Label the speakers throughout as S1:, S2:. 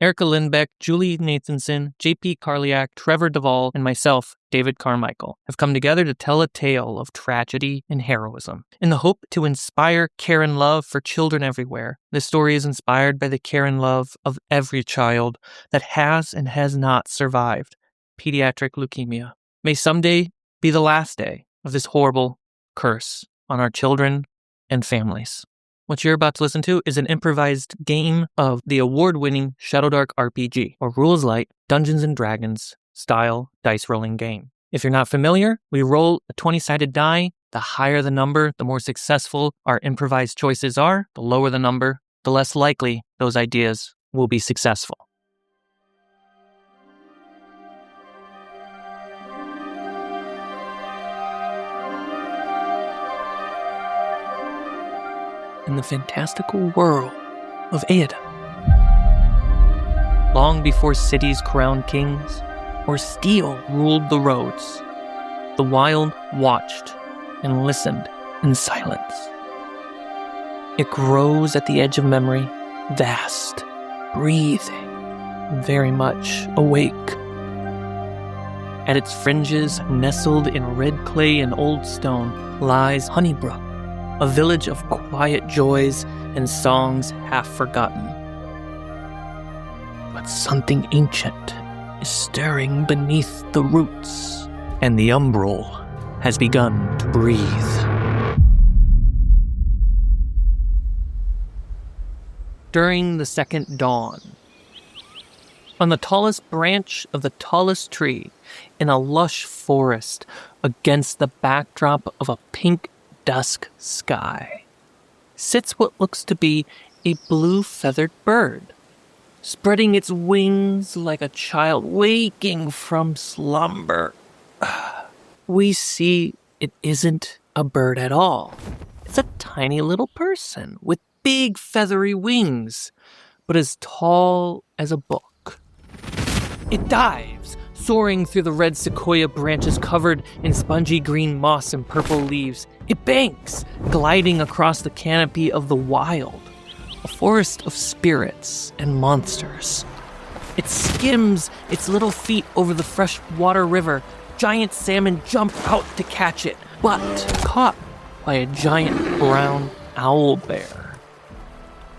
S1: Erica Lindbeck, Julie Nathanson, JP Karliak, Trevor Duvall, and myself, David Carmichael, have come together to tell a tale of tragedy and heroism. In the hope to inspire care and love for children everywhere, this story is inspired by the care and love of every child that has and has not survived pediatric leukemia. May someday be the last day of this horrible curse on our children and families. What you're about to listen to is an improvised game of the award-winning Shadowdark RPG, or rules-light Dungeons & Dragons style dice rolling game. If you're not familiar, we roll a 20-sided die. The higher the number, the more successful our improvised choices are. The lower the number, the less likely those ideas will be successful. In the fantastical world of Eyrde. Long before cities crowned kings, or steel ruled the roads, the wild watched and listened in silence. It grows at the edge of memory, vast, breathing, very much awake. At its fringes, nestled in red clay and old stone, lies Honeybrook, a village of quiet joys and songs half forgotten. But something ancient is stirring beneath the roots, and the umbral has begun to breathe. During the second dawn, on the tallest branch of the tallest tree, in a lush forest, against the backdrop of a pink dusk sky, sits what looks to be a blue-feathered bird, spreading its wings like a child waking from slumber. We see it isn't a bird at all. It's a tiny little person with big feathery wings, but as tall as a book. It dives, soaring through the red sequoia branches covered in spongy green moss and purple leaves. It banks, gliding across the canopy of the wild, a forest of spirits and monsters. It skims its little feet over the freshwater river. Giant salmon jump out to catch it, but caught by a giant brown owl bear.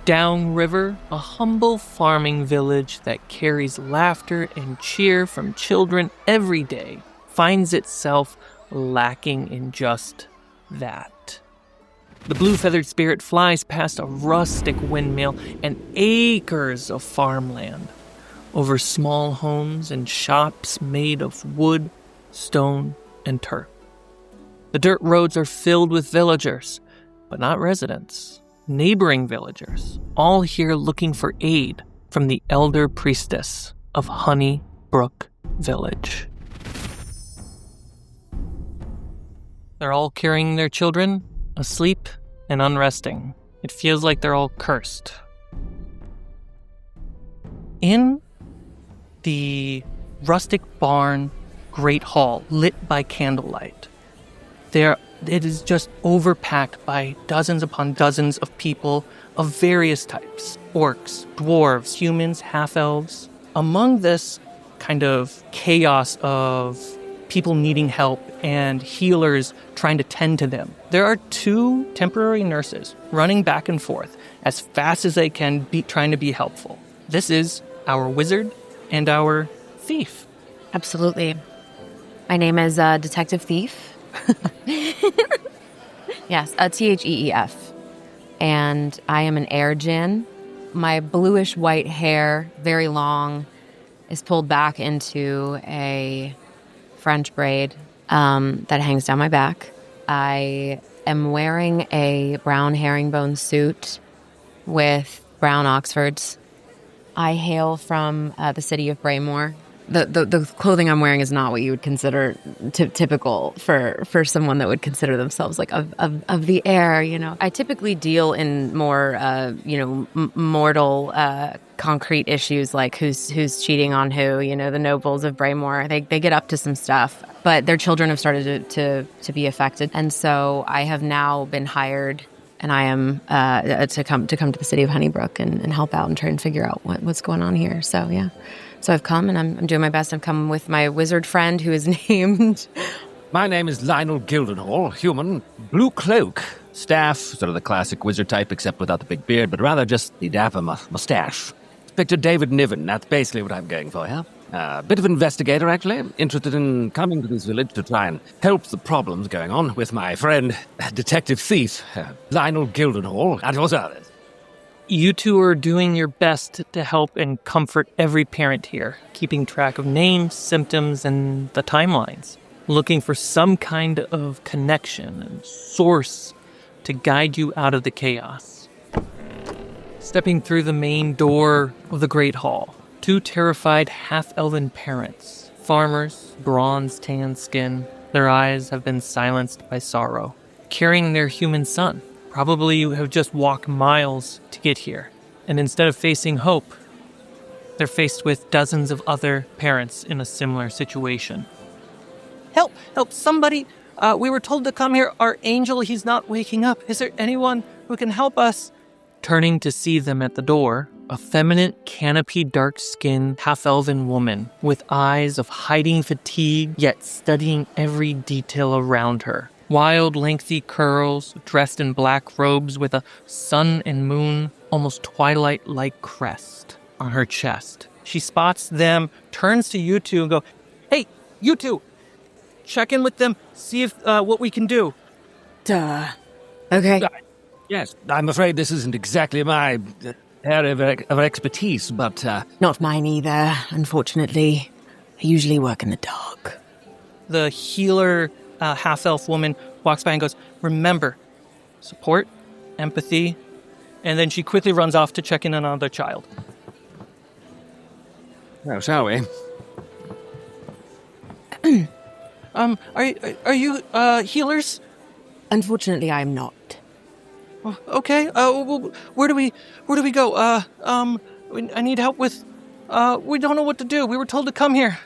S1: Downriver, a humble farming village that carries laughter and cheer from children every day, finds itself lacking in just that. The blue-feathered spirit flies past a rustic windmill and acres of farmland, over small homes and shops made of wood, stone, and turf. The dirt roads are filled with villagers, but not residents. Neighboring villagers, all here looking for aid from the elder priestess of Honeybrook Village. They're all carrying their children, asleep and unresting. It feels like they're all cursed. In the rustic barn great hall, lit by candlelight, it is just overpacked by dozens upon dozens of people of various types. Orcs, dwarves, humans, half-elves. Among this kind of chaos of people needing help and healers trying to tend to them, there are 2 temporary nurses running back and forth as fast as they can, trying to be helpful. This is our wizard and our thief.
S2: Absolutely. My name is Detective Thief. Yes, Theef. And I am an air djinn. My bluish-white hair, very long, is pulled back into a French braid that hangs down my back. I am wearing a brown herringbone suit with brown Oxfords. I hail from the city of Braymore. The clothing I'm wearing is not what you would consider typical for someone that would consider themselves like of the air, you know. I typically deal in more mortal concrete issues like who's cheating on who, you know, the nobles of Braymore. They get up to some stuff, but their children have started to be affected. And so I have now been hired and I am to come to the city of Honeybrook and help out and try and figure out what's going on here. So yeah, so I've come and I'm doing my best. I've come with my wizard friend who is named.
S3: My name is Lionel Gildenhall, human, blue cloak, staff, sort of the classic wizard type, except without the big beard, but rather just the dapper mustache. Picture David Niven, that's basically what I'm going for here. Bit of investigator, actually, interested in coming to this village to try and help the problems going on with my friend, Detective Thief, Lionel Gildenhall, at your service.
S1: You two are doing your best to help and comfort every parent here, keeping track of names, symptoms, and the timelines, looking for some kind of connection and source to guide you out of the chaos. Stepping through the main door of the Great Hall, two terrified half-elven parents, farmers, bronze tan skin, their eyes have been silenced by sorrow, carrying their human son. Probably you have just walked miles to get here, and instead of facing hope, they're faced with dozens of other parents in a similar situation. Help, somebody! We were told to come here. Our angel, he's not waking up. Is there anyone who can help us? Turning to see them at the door, a feminine, canopied, dark-skinned, half-elven woman with eyes of hiding fatigue, yet studying every detail around her. Wild, lengthy curls, dressed in black robes with a sun and moon, almost twilight-like crest on her chest. She spots them, turns to you two and go, "Hey, you two! Check in with them, see if what we can do."
S2: Duh. Okay.
S3: Yes, I'm afraid this isn't exactly my area of expertise, but...
S2: Not mine either, unfortunately. I usually work in the dark.
S1: The healer half-elf woman walks by and goes, "Remember, support, empathy," and then she quickly runs off to check in on another child.
S3: Well, shall we?
S1: Are you healers?
S2: Unfortunately, I am not.
S1: Okay. Well, where do we go? I need help with. We don't know what to do. We were told to come here.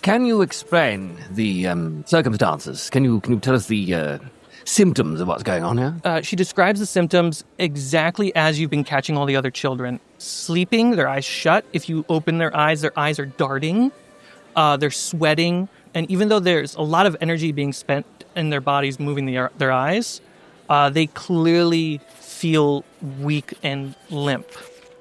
S3: Can you explain the circumstances? Can you tell us the symptoms of what's going on here?
S1: She describes the symptoms exactly as you've been catching all the other children. Sleeping, their eyes shut. If you open their eyes are darting. They're sweating. And even though there's a lot of energy being spent in their bodies moving their eyes, they clearly feel weak and limp.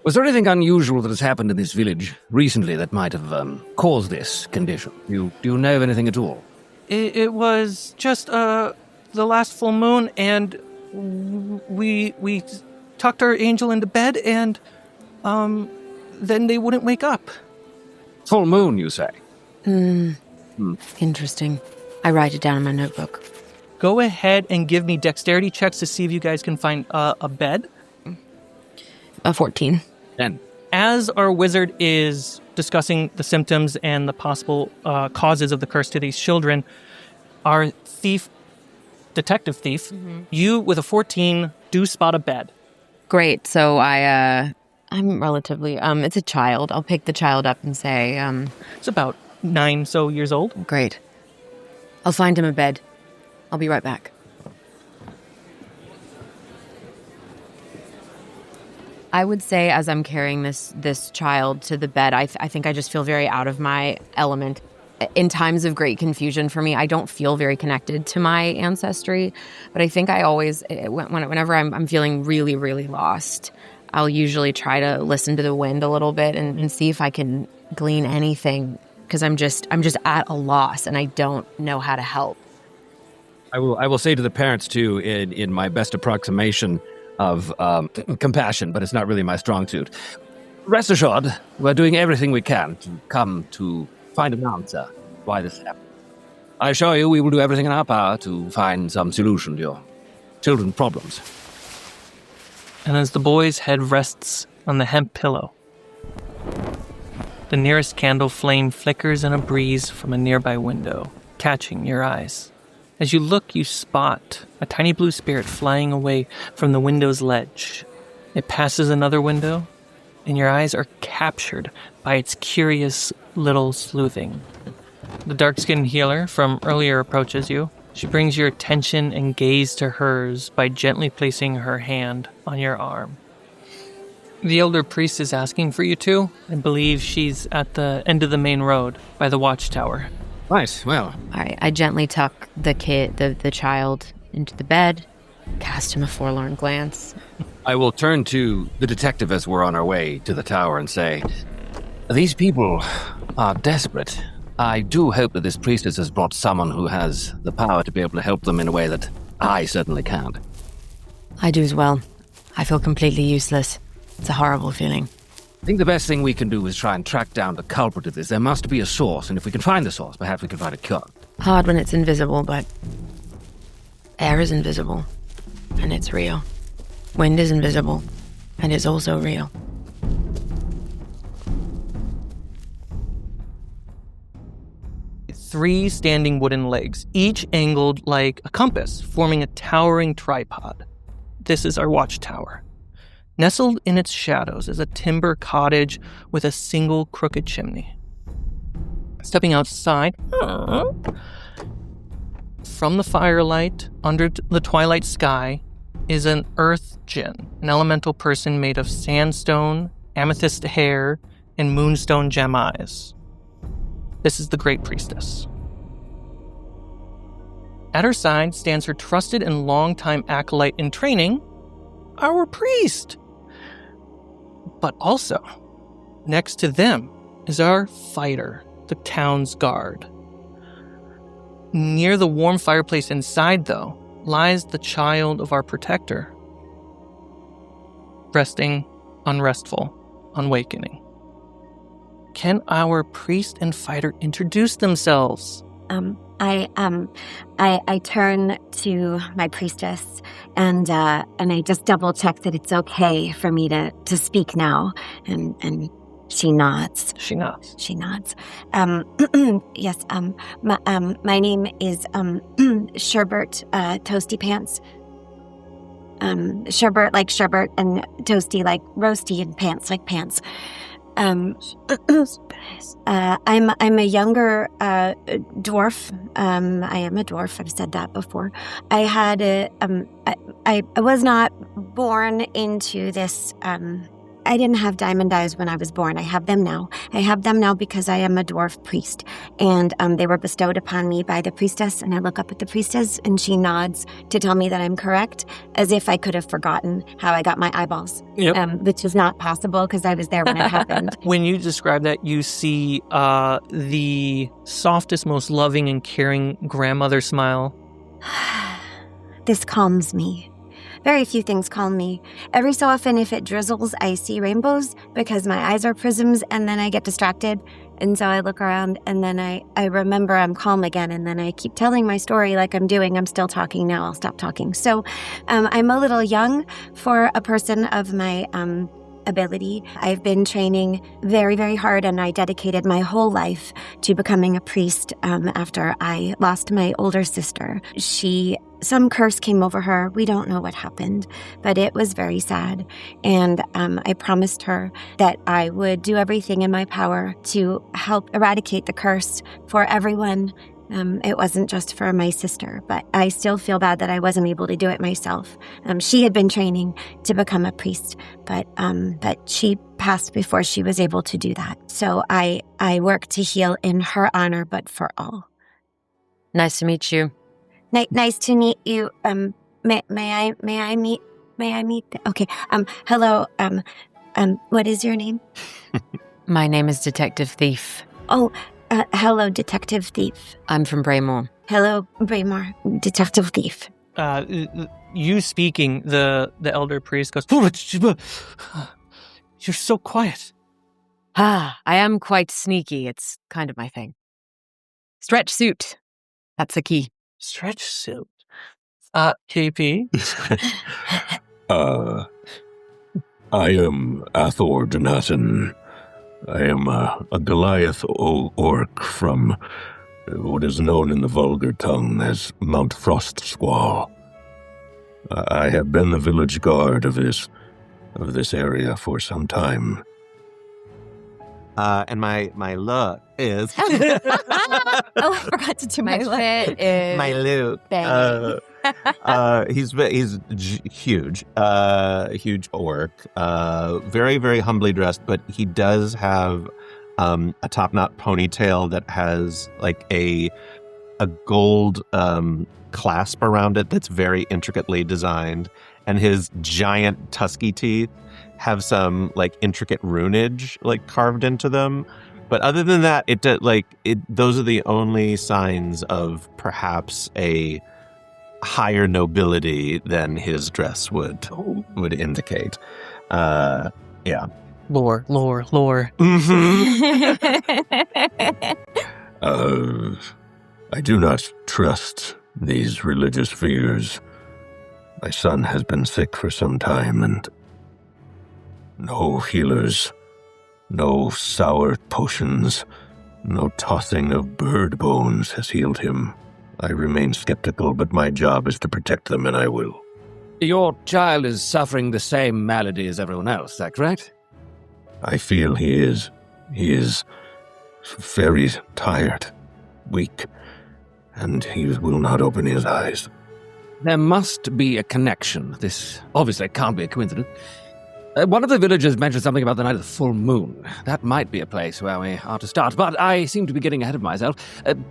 S3: Was there anything unusual that has happened in this village recently that might have caused this condition? Do you know of anything at all?
S1: It was just the last full moon, and we tucked our angel into bed, and then they wouldn't wake up.
S3: Full moon, you say?
S2: Interesting. I write it down in my notebook.
S1: Go ahead and give me dexterity checks to see if you guys can find a bed.
S2: 14.
S3: 10.
S1: As our wizard is discussing the symptoms and the possible causes of the curse to these children, our detective thief, you with a 14 do spot a bed.
S2: Great. So I'm relatively, it's a child. I'll pick the child up and say,
S1: It's about 9 years old.
S2: Great. I'll find him a bed. I'll be right back. I would say as I'm carrying this child to the bed, I think I just feel very out of my element. In times of great confusion for me, I don't feel very connected to my ancestry, but I think I always, whenever I'm feeling really, really lost, I'll usually try to listen to the wind a little bit and see if I can glean anything, because I'm just at a loss and I don't know how to help.
S3: I will say to the parents, too, in my best approximation of compassion, but it's not really my strong suit. Rest assured, we're doing everything we can to come to find an answer why this happened. I assure you we will do everything in our power to find some solution to your children's problems.
S1: And as the boy's head rests on the hemp pillow, the nearest candle flame flickers in a breeze from a nearby window, catching your eyes. As you look, you spot a tiny blue spirit flying away from the window's ledge. It passes another window, and your eyes are captured by its curious little sleuthing. The dark-skinned healer from earlier approaches you. She brings your attention and gaze to hers by gently placing her hand on your arm. The elder priest is asking for you two. I believe she's at the end of the main road by the watchtower.
S3: Right, well.
S2: All right, I gently tuck the child into the bed, cast him a forlorn glance.
S3: I will turn to the detective as we're on our way to the tower and say, these people are desperate. I do hope that this priestess has brought someone who has the power to be able to help them in a way that I certainly can't.
S2: I do as well. I feel completely useless. It's a horrible feeling.
S3: I think the best thing we can do is try and track down the culprit of this. There must be a source, and if we can find the source, perhaps we can find a cure.
S2: Hard when it's invisible, but air is invisible, and it's real. Wind is invisible, and it's also real.
S1: Three standing wooden legs, each angled like a compass, forming a towering tripod. This is our watchtower. Nestled in its shadows is a timber cottage with a single crooked chimney. Stepping outside, from the firelight, under the twilight sky, is an earth djinn, an elemental person made of sandstone, amethyst hair, and moonstone gem eyes. This is the Great Priestess. At her side stands her trusted and longtime acolyte in training, our priest. But also, next to them is our fighter, the town's guard. Near the warm fireplace inside, though, lies the child of our protector, resting, unrestful, unwakening. Can our priest and fighter introduce themselves?
S4: I turn to my priestess and I just double check that it's okay for me to speak now, and she nods.
S1: She nods.
S4: She nods. Yes. My name is Sherbert Toasty Pants. Sherbert like sherbet, and toasty like roasty, and pants like pants. I'm a younger dwarf. I am a dwarf. I've said that before. I had I was not born into this. I didn't have diamond eyes when I was born. I have them now. I have them now because I am a dwarf priest, and they were bestowed upon me by the priestess. And I look up at the priestess, and she nods to tell me that I'm correct, as if I could have forgotten how I got my eyeballs, which is not possible because I was there when it happened.
S1: When you describe that, you see the softest, most loving and caring grandmother smile.
S4: This calms me. Very few things calm me. Every so often, if it drizzles, I see rainbows because my eyes are prisms, and then I get distracted. And so I look around, and then I remember I'm calm again, and then I keep telling my story like I'm doing. I'm still talking now. I'll stop talking. So I'm a little young for a person of my ability. I've been training very, very hard, and I dedicated my whole life to becoming a priest after I lost my older sister. Some curse came over her. We don't know what happened, but it was very sad. And I promised her that I would do everything in my power to help eradicate the curse for everyone. It wasn't just for my sister, but I still feel bad that I wasn't able to do it myself. She had been training to become a priest, but she passed before she was able to do that. So I work to heal in her honor, but for all.
S2: Nice to meet you.
S4: Nice to meet you. May I meet? Okay. Hello. What is your name?
S2: My name is Detective Thief.
S4: Oh, hello, Detective Thief.
S2: I'm from Braymore.
S4: Hello, Braymore, Detective Thief.
S1: You speaking, the elder priest goes, you're so quiet.
S2: I am quite sneaky. It's kind of my thing. Stretch suit. That's the key.
S1: Stretch suit. KP?
S5: I am Athor Donatin. I am a Goliath orc from what is known in the vulgar tongue as Mount Frost Squall. I have been the village guard of this area for some time.
S6: And my look is
S4: Oh, I forgot to do
S2: My fit is
S6: my look. He's huge, huge orc. Very, very humbly dressed, but he does have a top knot ponytail that has like a gold clasp around it that's very intricately designed, and his giant tusky teeth have some like intricate runage like carved into them. But other than that, those are the only signs of perhaps a higher nobility than his dress would indicate. Yeah.
S1: Lore.
S5: I do not trust these religious figures. My son has been sick for some time, and no healers, no sour potions, no tossing of bird bones has healed him. I remain skeptical, but my job is to protect them, and I will.
S3: Your child is suffering the same malady as everyone else, is that correct?
S5: I feel he is. He is very tired, weak, and he will not open his eyes.
S3: There must be a connection. This obviously can't be a coincidence. One of the villagers mentioned something about the night of the full moon. That might be a place where we are to start, but I seem to be getting ahead of myself.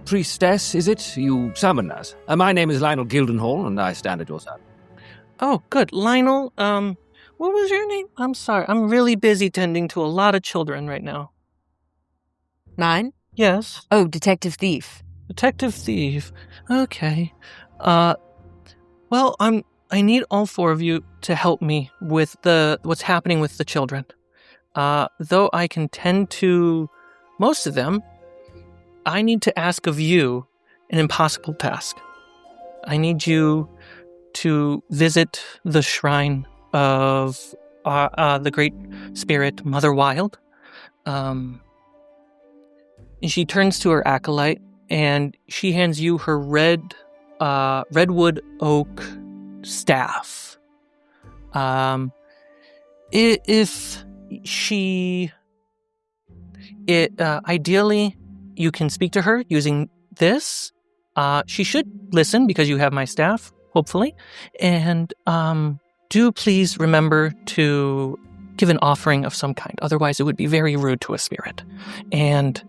S3: Priestess, is it? You summoned us. My name is Lionel Gildenhall, and I stand at your side.
S1: Oh, good. Lionel, what was your name? I'm sorry. I'm really busy tending to a lot of children right now.
S2: 9?
S1: Yes.
S2: Oh, Detective Thief.
S1: Detective Thief. Okay. Well, I need all 4 of you to help me with what's happening with the children. Though I can tend to most of them, I need to ask of you an impossible task. I need you to visit the shrine of the great spirit Mother Wild. And she turns to her acolyte, and she hands you her redwood oak staff. Ideally, you can speak to her using this. She should listen because you have my staff, hopefully. And do please remember to give an offering of some kind. Otherwise, it would be very rude to a spirit. And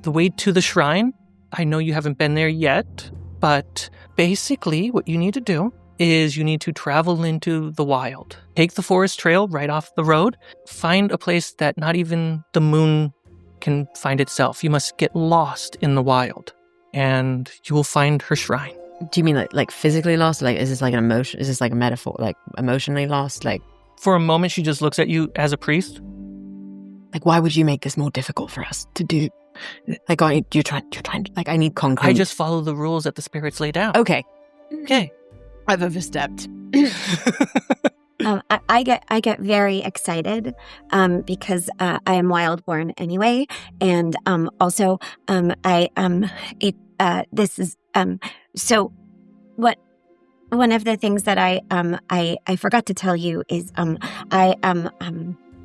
S1: the way to the shrine, I know you haven't been there yet, but basically what you need to do is you need to travel into the wild. Take the forest trail right off the road. Find a place that not even the moon can find itself. You must get lost in the wild, and you will find her shrine.
S2: Do you mean like physically lost? Like, is this like an emotion? Is this like a metaphor? Like emotionally lost? Like,
S1: for a moment, she just looks at you as a priest.
S2: Like, why would you make this more difficult for us to do? Like, you're trying to, like, I need concrete.
S1: I just follow the rules that the spirits laid out.
S2: Okay.
S7: I've overstepped.
S4: I get very excited because I am wildborn anyway, and also this is so what. One of the things that I forgot to tell you is I'm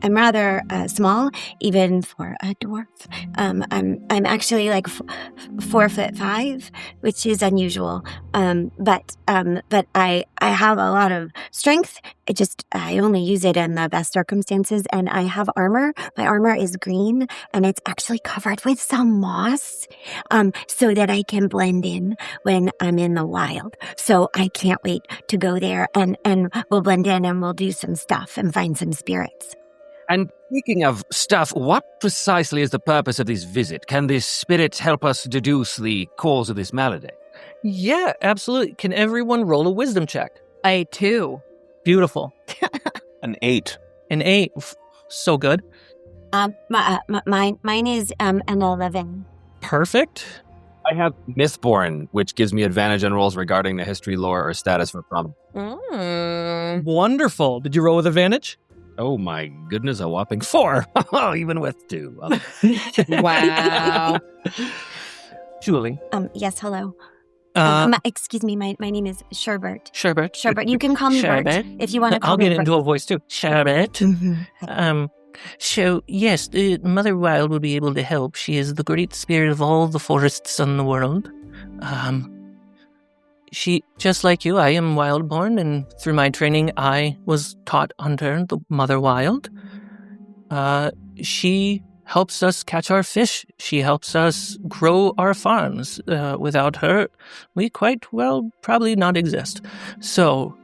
S4: rather small, even for a dwarf. I'm actually like 4'5", which is unusual. But I have a lot of strength. I only use it in the best circumstances, and I have armor. My armor is green, and it's actually covered with some moss, so that I can blend in when I'm in the wild. So I can't wait to go there, and we'll blend in, and we'll do some stuff and find some spirits.
S3: And speaking of stuff, what precisely is the purpose of this visit? Can this spirit help us deduce the cause of this malady?
S1: Yeah, absolutely. Can everyone roll a wisdom check?
S7: A 2.
S1: Beautiful.
S6: An 8.
S1: An 8. So good.
S4: Mine is an 11.
S1: Perfect.
S3: I have Mythborn, which gives me advantage on rolls regarding the history, lore, or status for problem.
S1: Wonderful. Did you roll with advantage?
S3: Oh my goodness, a whopping 4. Even with 2.
S7: Wow.
S1: Julie.
S4: Yes, hello.
S1: Uh,
S4: Excuse me, my name is Sherbert.
S1: Sherbert.
S4: Sherbert, you can call me Bert
S1: Sherbert.
S4: if you want to call
S1: I'll
S4: me
S1: get
S4: Bert.
S1: into a voice too. Sherbert. So, yes, the Mother Wild will be able to help. She is the great spirit of all the forests in the world. She, just like you, I am Wildborn, and through my training, I was taught under the Mother Wild. She helps us catch our fish. She helps us grow our farms. Without her, we quite well probably not exist. So,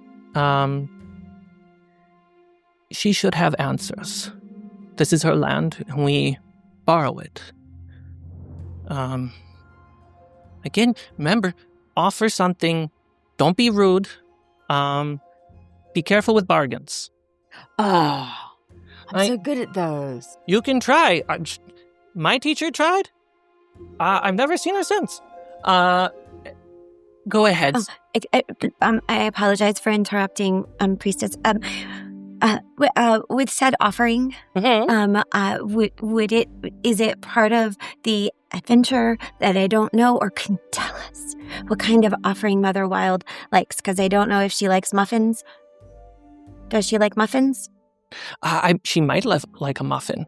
S1: she should have answers. This is her land, and we borrow it. Again, remember, offer something. Don't be rude. Be careful with bargains.
S2: Oh, I'm so good at those.
S1: You can try. My teacher tried. I've never seen her since. Go ahead.
S4: I apologize for interrupting, priestess. With said offering, is it part of the adventure that I don't know, or can tell us what kind of offering Mother Wild likes? Because I don't know if she likes muffins. Does she like muffins?
S1: She might like a muffin.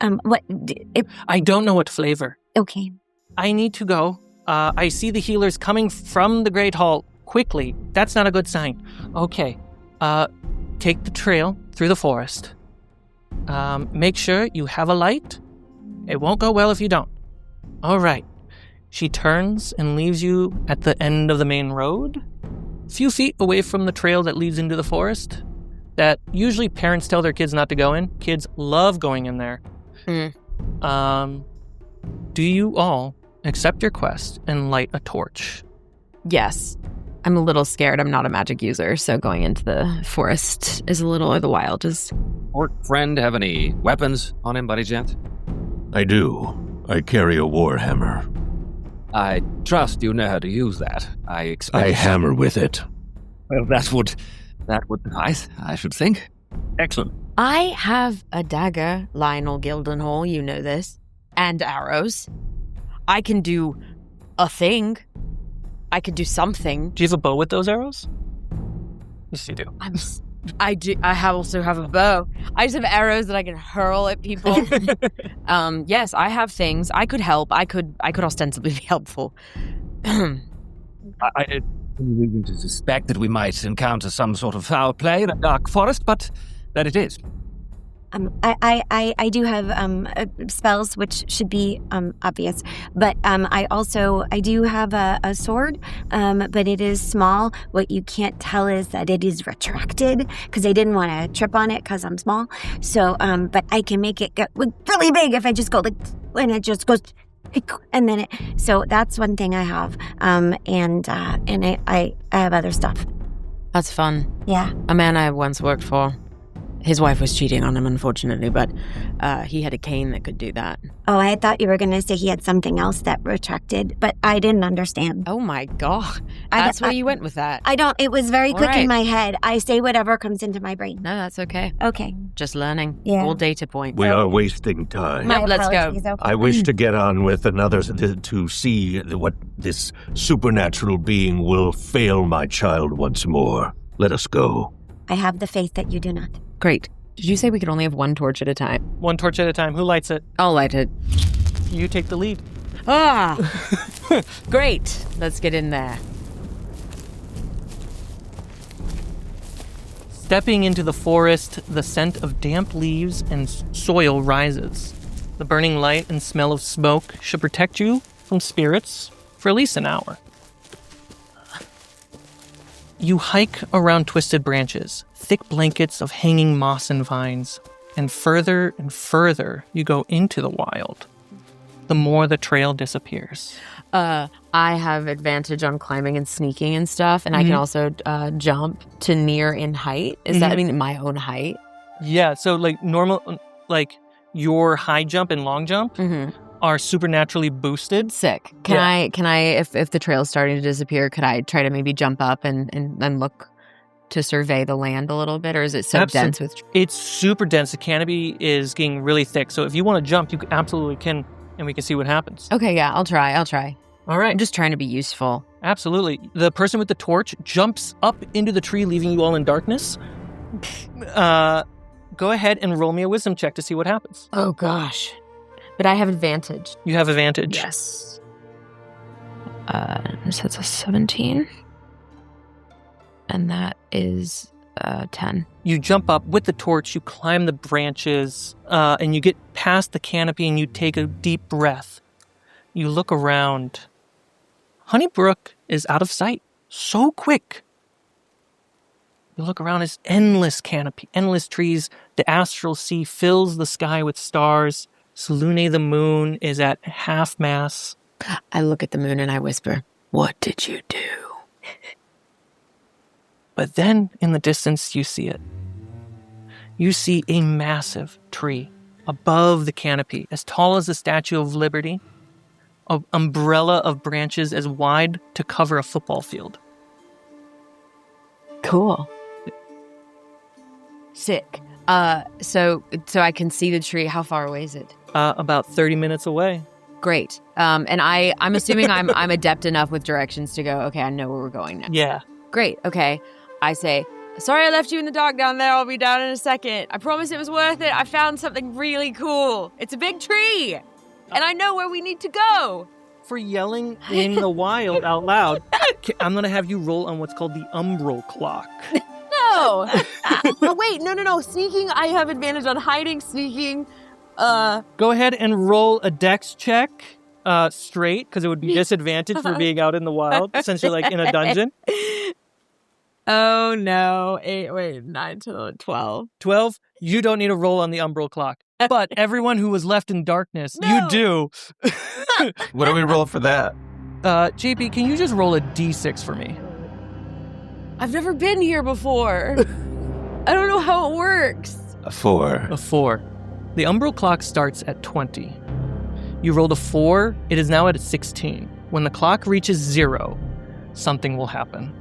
S4: I
S1: don't know what flavor.
S4: Okay.
S1: I need to go. I see the healers coming from the Great Hall quickly. That's not a good sign. Okay. Take the trail through the forest. Make sure you have a light. It won't go well if you don't. All right. She turns and leaves you at the end of the main road, a few feet away from the trail that leads into the forest, that usually parents tell their kids not to go in. Kids love going in there. Do you all accept your quest and light a torch?
S2: Yes. I'm a little scared. I'm not a magic user, so going into the forest is a little, or the wild is...
S3: Orc friend have any weapons on him, buddy gent?
S5: I do. I carry a warhammer.
S3: I trust you know how to use that. I
S5: hammer with it.
S3: Well, that would suffice, I should think. Excellent.
S2: I have a dagger, Lionel Gildenhall, you know this, and arrows. I can do a thing. I could do something.
S1: Do you have a bow with those arrows? Yes, you do.
S2: I do. I also have a bow. I just have arrows that I can hurl at people. Yes, I have things. I could help. I could ostensibly be helpful.
S3: I suspect that we might encounter some sort of foul play in a dark forest, but that it is.
S4: I do have spells, which should be obvious, but I do have a sword, but it is small. What you can't tell is that it is retracted, because I didn't want to trip on it because I'm small. So, but I can make it get really big if I just go like, and it just goes, and then so that's one thing I have, and I have other stuff.
S2: That's fun.
S4: Yeah.
S2: A man I once worked for. His wife was cheating on him, unfortunately, but he had a cane that could do that.
S4: Oh, I thought you were going to say he had something else that retracted, but I didn't understand.
S2: Oh my God. That's where you went with that.
S4: It was very quick in my head. I say whatever comes into my brain.
S2: No, that's okay.
S4: Okay.
S2: Just learning.
S4: Yeah.
S2: All data points.
S5: We are wasting time.
S2: Let's go.
S4: Okay.
S5: I wish to get on with another to see what this supernatural being will fail my child once more. Let us go.
S4: I have the faith that you do not.
S2: Great. Did you say we could only have one torch at a time?
S1: One torch at a time. Who lights it?
S2: I'll light it.
S1: You take the lead.
S2: Ah! Great. Let's get in there.
S1: Stepping into the forest, the scent of damp leaves and soil rises. The burning light and smell of smoke should protect you from spirits for at least an hour. You hike around twisted branches, thick blankets of hanging moss and vines, and further you go into the wild, the more the trail disappears.
S2: I have advantage on climbing and sneaking and stuff, and I can also jump to near in height. Is that my own height?
S1: Yeah, so normal, your high jump and long jump are supernaturally boosted.
S2: Sick. Can I, if the trail's starting to disappear, could I try to maybe jump up and look to survey the land a little bit, or is it so dense with...
S1: It's super dense. The canopy is getting really thick, so if you want to jump, you absolutely can, and we can see what happens.
S2: Okay, yeah, I'll try.
S1: All right.
S2: I'm just trying to be useful.
S1: Absolutely. The person with the torch jumps up into the tree, leaving you all in darkness. Go ahead and roll me a wisdom check to see what happens.
S2: Oh, gosh. But I have advantage.
S1: You have advantage.
S2: Yes. So that's a 17. And that is 10.
S1: You jump up with the torch, you climb the branches, and you get past the canopy and you take a deep breath. You look around. Honeybrook is out of sight. So quick. You look around, it's endless canopy, endless trees. The astral sea fills the sky with stars. Selune the moon is at half mass.
S2: I look at the moon and I whisper, "What did you do?"
S1: But then, in the distance, you see it. You see a massive tree above the canopy, as tall as the Statue of Liberty, an umbrella of branches as wide to cover a football field.
S2: Cool. Sick. So I can see the tree. How far away is it?
S1: About 30 minutes away.
S2: Great. And I'm assuming I'm adept enough with directions to go, okay, I know where we're going now.
S1: Yeah.
S2: Great. Okay. I say, "Sorry I left you in the dark down there. I'll be down in a second. I promise it was worth it. I found something really cool. It's a big tree. And I know where we need to go."
S1: For yelling in the wild out loud, I'm going to have you roll on what's called the umbral clock.
S2: No. Wait, no. Sneaking, I have advantage on hiding, sneaking.
S1: Go ahead and roll a dex check straight, because it would be disadvantage for being out in the wild, since you're like in a dungeon.
S2: Oh, no. 9 to 12.
S1: 12, you don't need a roll on the umbral clock. But everyone who was left in darkness,
S2: No.
S1: you do.
S6: What do we roll for that?
S1: JP, can you just roll a d6 for me?
S2: I've never been here before. I don't know how it works.
S6: A 4.
S1: A 4. The umbral clock starts at 20. You rolled a 4, it is now at 16. When the clock reaches 0, something will happen.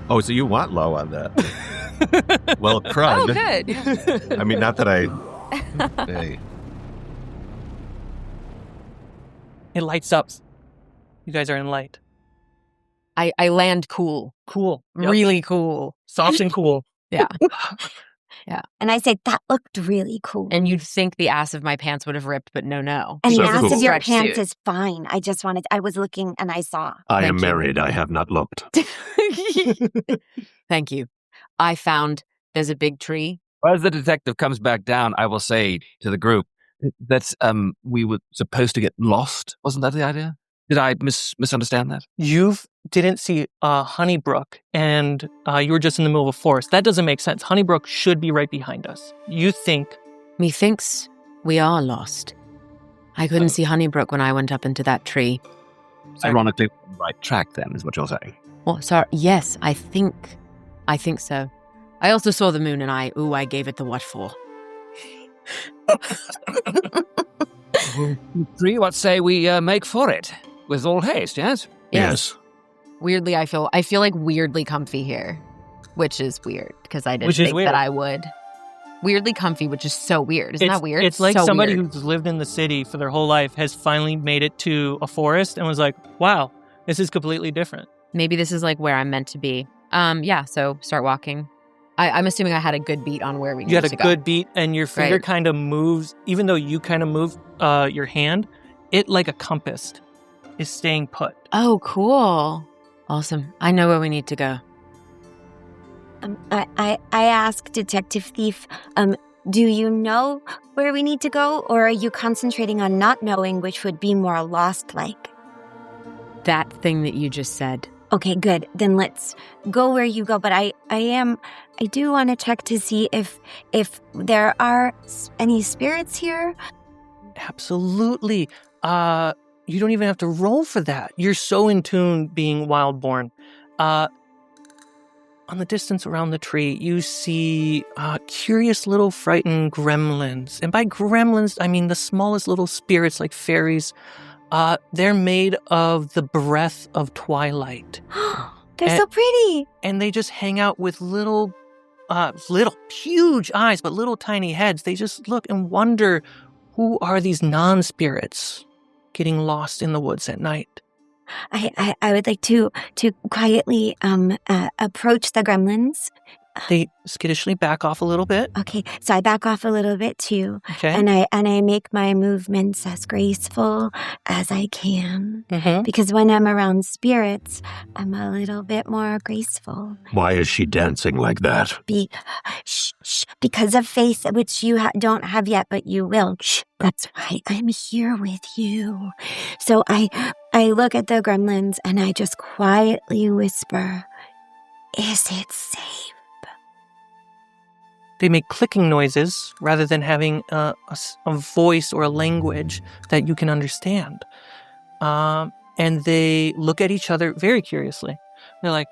S6: Oh, so you want low on that? Well, crud.
S2: Oh, good.
S6: I mean, not that I... Hey.
S1: It lights up. You guys are in light.
S2: I land cool.
S1: Cool. Yep.
S2: Really cool.
S1: Soft and cool.
S2: Yeah.
S4: And I say, that looked really cool.
S2: And you'd think the ass of my pants would have ripped, but no.
S4: And
S6: So
S4: the ass
S6: cool.
S4: of your
S2: Stretch
S4: pants
S2: suit.
S4: is fine. I was looking and I saw.
S5: I
S2: Thank
S5: am
S2: you.
S5: married. I have not looked.
S2: Thank you. I found there's a big tree.
S3: As the detective comes back down, I will say to the group that we were supposed to get lost. Wasn't that the idea? Did I misunderstand that?
S1: You didn't see Honeybrook, and you were just in the middle of a forest. That doesn't make sense. Honeybrook should be right behind us. You think...
S2: Methinks we are lost. I couldn't see Honeybrook when I went up into that tree.
S3: Ironically, right track then is what you're saying.
S2: Well, sorry. Yes, I think so. I also saw the moon and I gave it the what for.
S3: Three, what say we make for it? With all haste, yes?
S5: Yes.
S2: Weirdly, I feel like weirdly comfy here, which is weird because I didn't
S1: Which is
S2: think
S1: weird.
S2: that I would. Weirdly comfy, which is so weird. Isn't that weird?
S1: It's like
S2: so
S1: somebody
S2: weird.
S1: who's lived in the city for their whole life has finally made it to a forest and was like, wow, this is completely different.
S2: Maybe this is like where I'm meant to be. Yeah, so start walking. I'm assuming I had a good beat on where we
S1: You
S2: need
S1: had a
S2: to go.
S1: good beat, and your finger
S2: Right.
S1: kind of moves, even though you kind of move your hand, it like a compass is staying put.
S2: Oh, cool. Awesome. I know where we need to go.
S4: I ask Detective Thief, do you know where we need to go, or are you concentrating on not knowing, which would be more lost-like?
S2: That thing that you just said.
S4: Okay, good. Then let's go where you go. But I do want to check to see if there are any spirits here.
S1: Absolutely. You don't even have to roll for that. You're so in tune being Wildborn. On the distance around the tree, you see curious little frightened gremlins. And by gremlins, I mean the smallest little spirits like fairies. They're made of the breath of twilight.
S4: They're so pretty.
S1: And they just hang out with little huge eyes, but little tiny heads. They just look and wonder, who are these non-spirits getting lost in the woods at night?
S4: I would like to quietly approach the gremlins
S1: They skittishly back off a little bit.
S4: Okay, so I back off a little bit too.
S1: Okay.
S4: And I make my movements as graceful as I can.
S1: Mm-hmm.
S4: Because when I'm around spirits, I'm a little bit more graceful.
S5: Why is she dancing like that?
S4: Because of faith, which you don't have yet, but you will. Shh, that's why I'm here with you. So I look at the gremlins and I just quietly whisper, "Is it safe?"
S1: They make clicking noises rather than having a voice or a language that you can understand. And they look at each other very curiously. They're like,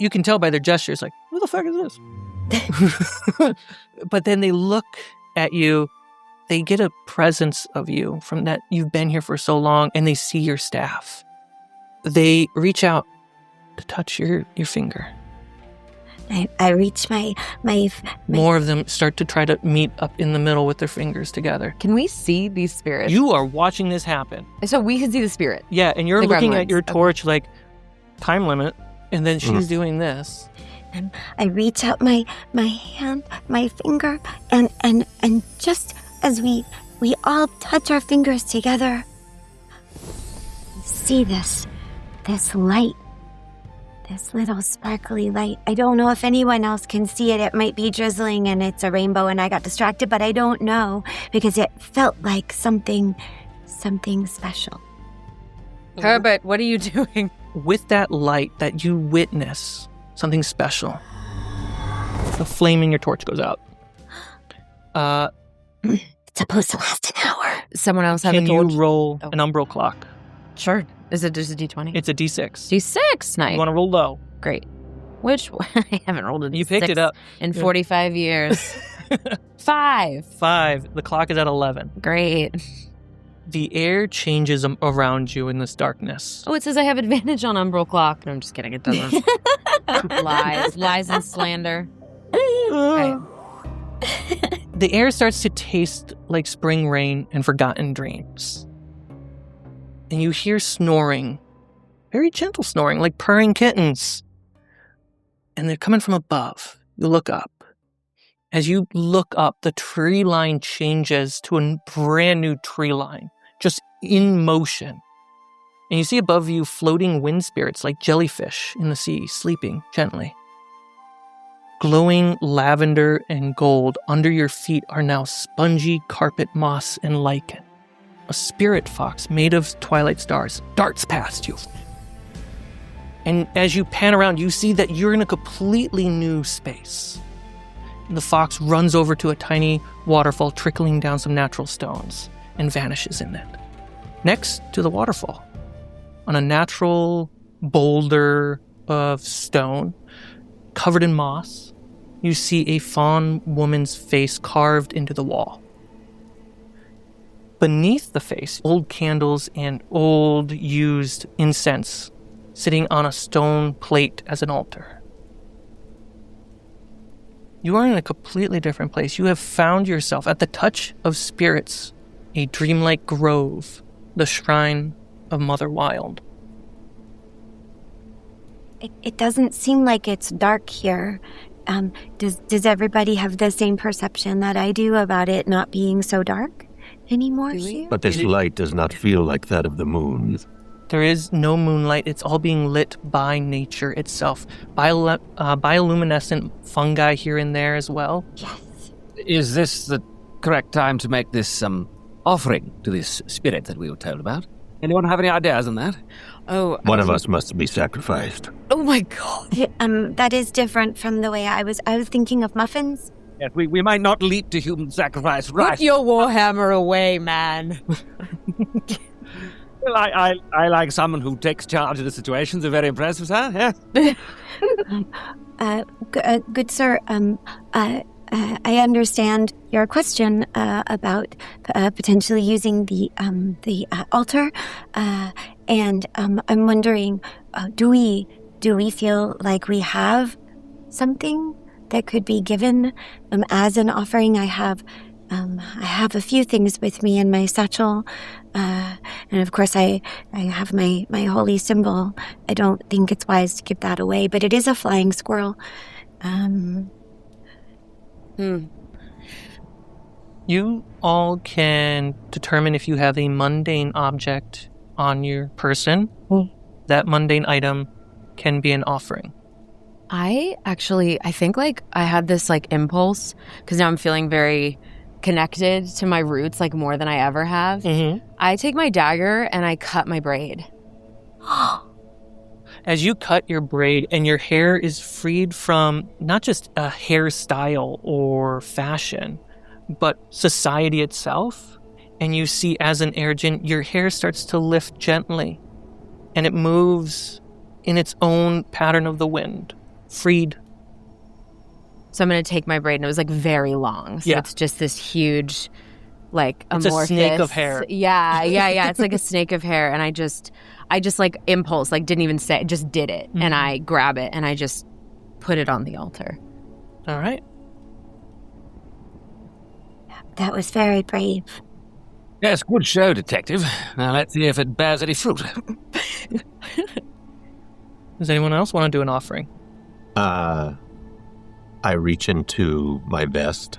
S1: you can tell by their gestures, like, who the fuck is this? But then they look at you. They get a presence of you from that you've been here for so long, and they see your staff. They reach out to touch your finger.
S4: I reach my
S1: More of them start to try to meet up in the middle with their fingers together.
S2: Can we see these spirits?
S1: You are watching this happen.
S2: So we can see the spirit.
S1: Yeah, and you're
S2: The
S1: looking
S2: gremlins.
S1: at your torch like, time limit, and then she's
S5: Mhm.
S1: doing this.
S4: And I reach out my hand, my finger, and just as we all touch our fingers together, see this light. This little sparkly light. I don't know if anyone else can see it. It might be drizzling and it's a rainbow and I got distracted, but I don't know because it felt like something special.
S2: Herbert, what are you doing?
S1: With that light that you witness something special, the flame in your torch goes out.
S4: It's supposed to last an hour.
S2: Someone else have
S1: Can
S2: a torch?
S1: you roll
S2: Oh.
S1: an umbral clock?
S2: Sure. Is it just a D20?
S1: It's a D6.
S2: D6. Nice.
S1: You want to roll low.
S2: Great. Which I haven't rolled a D6
S1: You picked it up.
S2: in
S1: Yeah.
S2: 45 years. 5.
S1: 5. The clock is at 11.
S2: Great.
S1: The air changes around you in this darkness.
S2: Oh, it says I have advantage on Umbral Clock. No, I'm just kidding. It doesn't. Lies and slander. Right.
S1: The air starts to taste like spring rain and forgotten dreams. And you hear snoring, very gentle snoring, like purring kittens. And they're coming from above. You look up. As you look up, the tree line changes to a brand new tree line, just in motion. And you see above you floating wind spirits like jellyfish in the sea, sleeping gently. Glowing lavender and gold under your feet are now spongy carpet moss and lichen. A spirit fox made of twilight stars darts past you. And as you pan around, you see that you're in a completely new space. The fox runs over to a tiny waterfall trickling down some natural stones and vanishes in it. Next to the waterfall, on a natural boulder of stone covered in moss, you see a fawn woman's face carved into the wall. Beneath the face, old candles and old used incense sitting on a stone plate as an altar. You are in a completely different place. You have found yourself at the touch of spirits, a dreamlike grove, the shrine of Mother Wild.
S4: It doesn't seem like it's dark here. Does everybody have the same perception that I do about it not being so dark anymore here?
S5: But this light does not feel like that of the moon.
S1: There is no moonlight. It's all being lit by nature itself. Bioluminescent fungi here and there as well.
S4: Yes.
S3: Is this the correct time to make this offering to this spirit that we were told about? Anyone have any ideas on that?
S2: Oh,
S5: One of us must be sacrificed.
S2: oh my God.
S4: That is different from the way I was thinking of muffins.
S3: Yes, we might not leap to human sacrifice, right?
S2: Put your warhammer away, man.
S3: Well, I like someone who takes charge of the situations. They're very impressive, sir. Yeah.
S4: Good sir, I understand your question about potentially using the altar, and I'm wondering, do we feel like we have something that could be given as an offering? I have a few things with me in my satchel, and of course I have my holy symbol. I don't think it's wise to give that away, but it is a flying squirrel.
S1: You all can determine if you have a mundane object on your person. That mundane item can be an offering.
S2: I think like I had this like impulse because now I'm feeling very connected to my roots like more than I ever have.
S1: Mm-hmm.
S2: I take my dagger and I cut my braid.
S1: As you cut your braid and your hair is freed from not just a hairstyle or fashion, but society itself, and you see as an Eyrde, your hair starts to lift gently, and it moves in its own pattern of the wind, freed.
S2: So I'm going to take my braid, and it was like very long. So it's just this huge, like
S1: it's
S2: amorphous.
S1: a snake of hair.
S2: Yeah. It's like a snake of hair, and I just like impulse, like didn't even say, just did it, and I grab it and I just put it on the altar.
S1: All right.
S4: That was very brave.
S3: Yes, good show, Detective. Now let's see if it bears any fruit.
S1: Does anyone else want to do an offering?
S6: I reach into my vest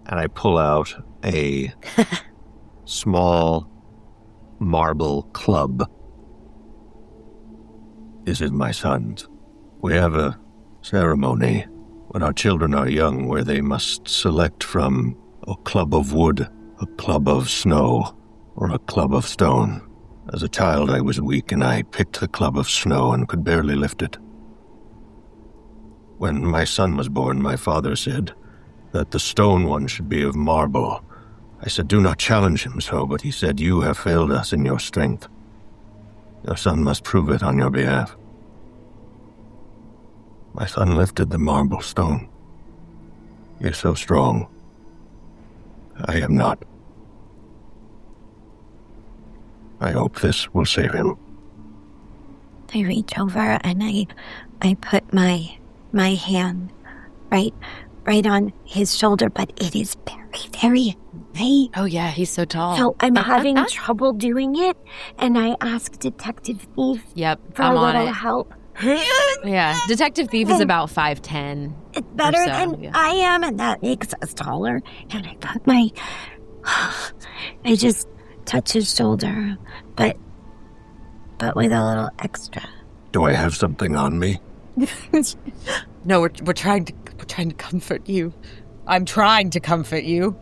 S6: and I pull out a small marble club.
S5: This is my son's. We have a ceremony when our children are young where they must select from a club of wood, a club of snow, or a club of stone. As a child, I was weak and I picked the club of snow and could barely lift it. When my son was born, my father said that the stone one should be of marble. I said, do not challenge him so, but he said, you have failed us in your strength. Your son must prove it on your behalf. My son lifted the marble stone. He is so strong. I am not. I hope this will save him.
S4: I reach over and I put my hand right on his shoulder, but it is very, very light.
S2: Oh yeah, he's so tall.
S4: So I'm having trouble doing it, and I ask Detective Thief for
S2: I'm
S4: a
S2: on
S4: little
S2: it.
S4: help.
S2: Yeah, Detective Thief is about 5'10".
S4: It's better
S2: so,
S4: than
S2: yeah.
S4: I am, and that makes us taller. And I put I just touch his shoulder, but with a little extra.
S5: Do I have something on me?
S7: No, we're trying to comfort you. I'm trying to comfort you.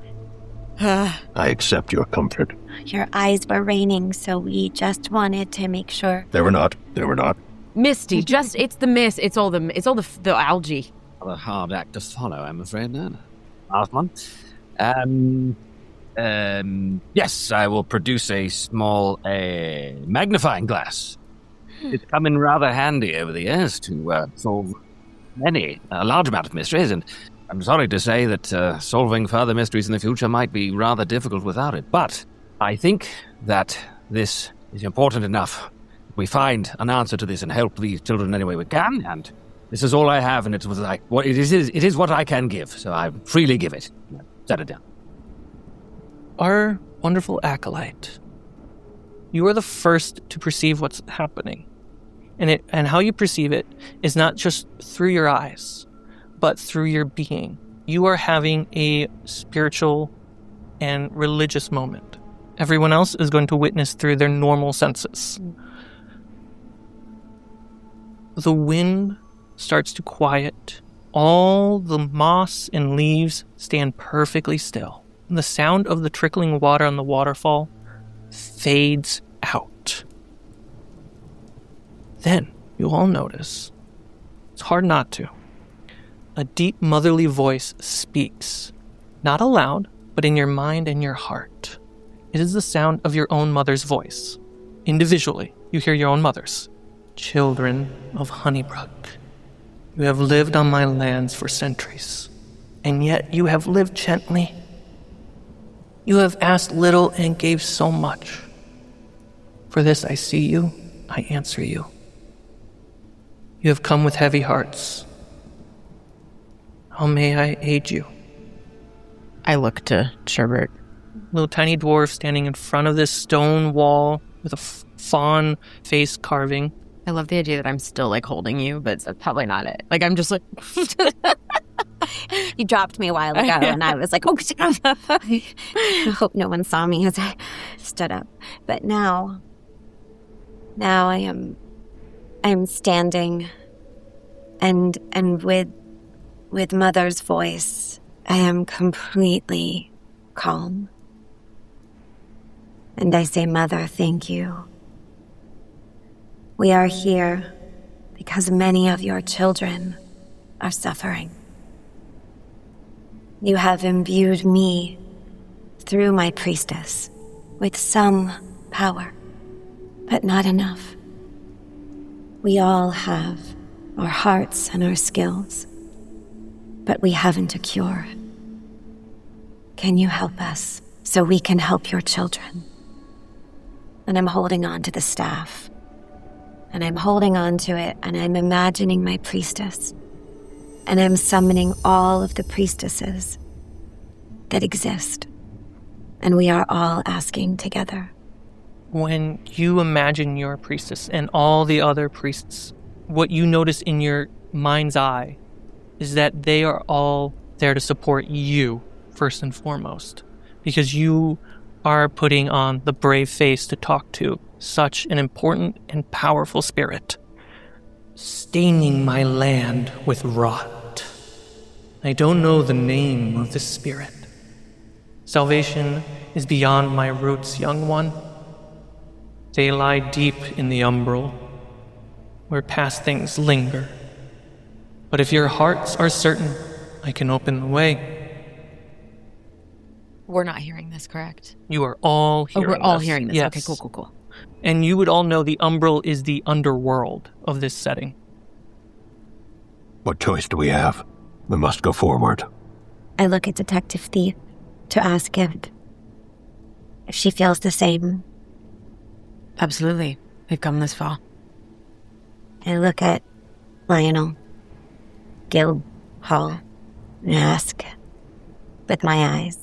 S5: I accept your comfort.
S4: Your eyes were raining, so we just wanted to make sure.
S5: They were not.
S2: Misty, it's the mist. It's all the algae.
S3: A hard act to follow, I'm afraid. No. Last one. Yes, I will produce a small magnifying glass. It's come in rather handy over the years to solve a large amount of mysteries, and I'm sorry to say that solving further mysteries in the future might be rather difficult without it. But I think that this is important enough. We find an answer to this and help these children any way we can, and this is all I have, and it was like, what it is what I can give, so I freely give it. Set it down.
S1: Our wonderful acolyte, you are the first to perceive what's happening. And how you perceive it is not just through your eyes, but through your being. You are having a spiritual and religious moment. Everyone else is going to witness through their normal senses. The wind starts to quiet. All the moss and leaves stand perfectly still. The sound of the trickling water on the waterfall fades out. Then you all notice, it's hard not to, a deep motherly voice speaks, not aloud, but in your mind and your heart. It is the sound of your own mother's voice. Individually, you hear your own mother's. Children of Honeybrook, you have lived on my lands for centuries, and yet you have lived gently. You have asked little and gave so much. For this I see you, I answer you. You have come with heavy hearts. How may I aid you?
S2: I look to Sherbert.
S1: Little tiny dwarf standing in front of this stone wall with a fawn face carving.
S2: I love the idea that I'm still like holding you, but that's probably not it. Like I'm just like
S4: You dropped me a while ago, and I was like, oh, I hope no one saw me as I stood up. But now I am standing, and with Mother's voice, I am completely calm. And I say, Mother, thank you. We are here because many of your children are suffering. You have imbued me through my priestess with some power, but not enough. We all have our hearts and our skills, but we haven't a cure. Can you help us so we can help your children? And I'm holding on to the staff, and I'm holding on to it, and I'm imagining my priestess, and I'm summoning all of the priestesses that exist, and we are all asking together.
S1: When you imagine your priestess and all the other priests, what you notice in your mind's eye is that they are all there to support you, first and foremost, because you are putting on the brave face to talk to such an important and powerful spirit. Staining my land with rot. I don't know the name of this spirit. Salvation is beyond my roots, young one. They lie deep in the umbral, where past things linger. But if your hearts are certain, I can open the way.
S2: We're not hearing this, correct?
S1: You are all hearing this.
S2: We're all hearing this.
S1: Yes.
S2: Okay, cool.
S1: And you would all know the umbral is the underworld of this setting.
S5: What choice do we have? We must go forward.
S4: I look at Detective Thief to ask if she feels the same.
S2: Absolutely. We've come this far.
S4: I look at Lionel, Guild Hall, and ask with my eyes.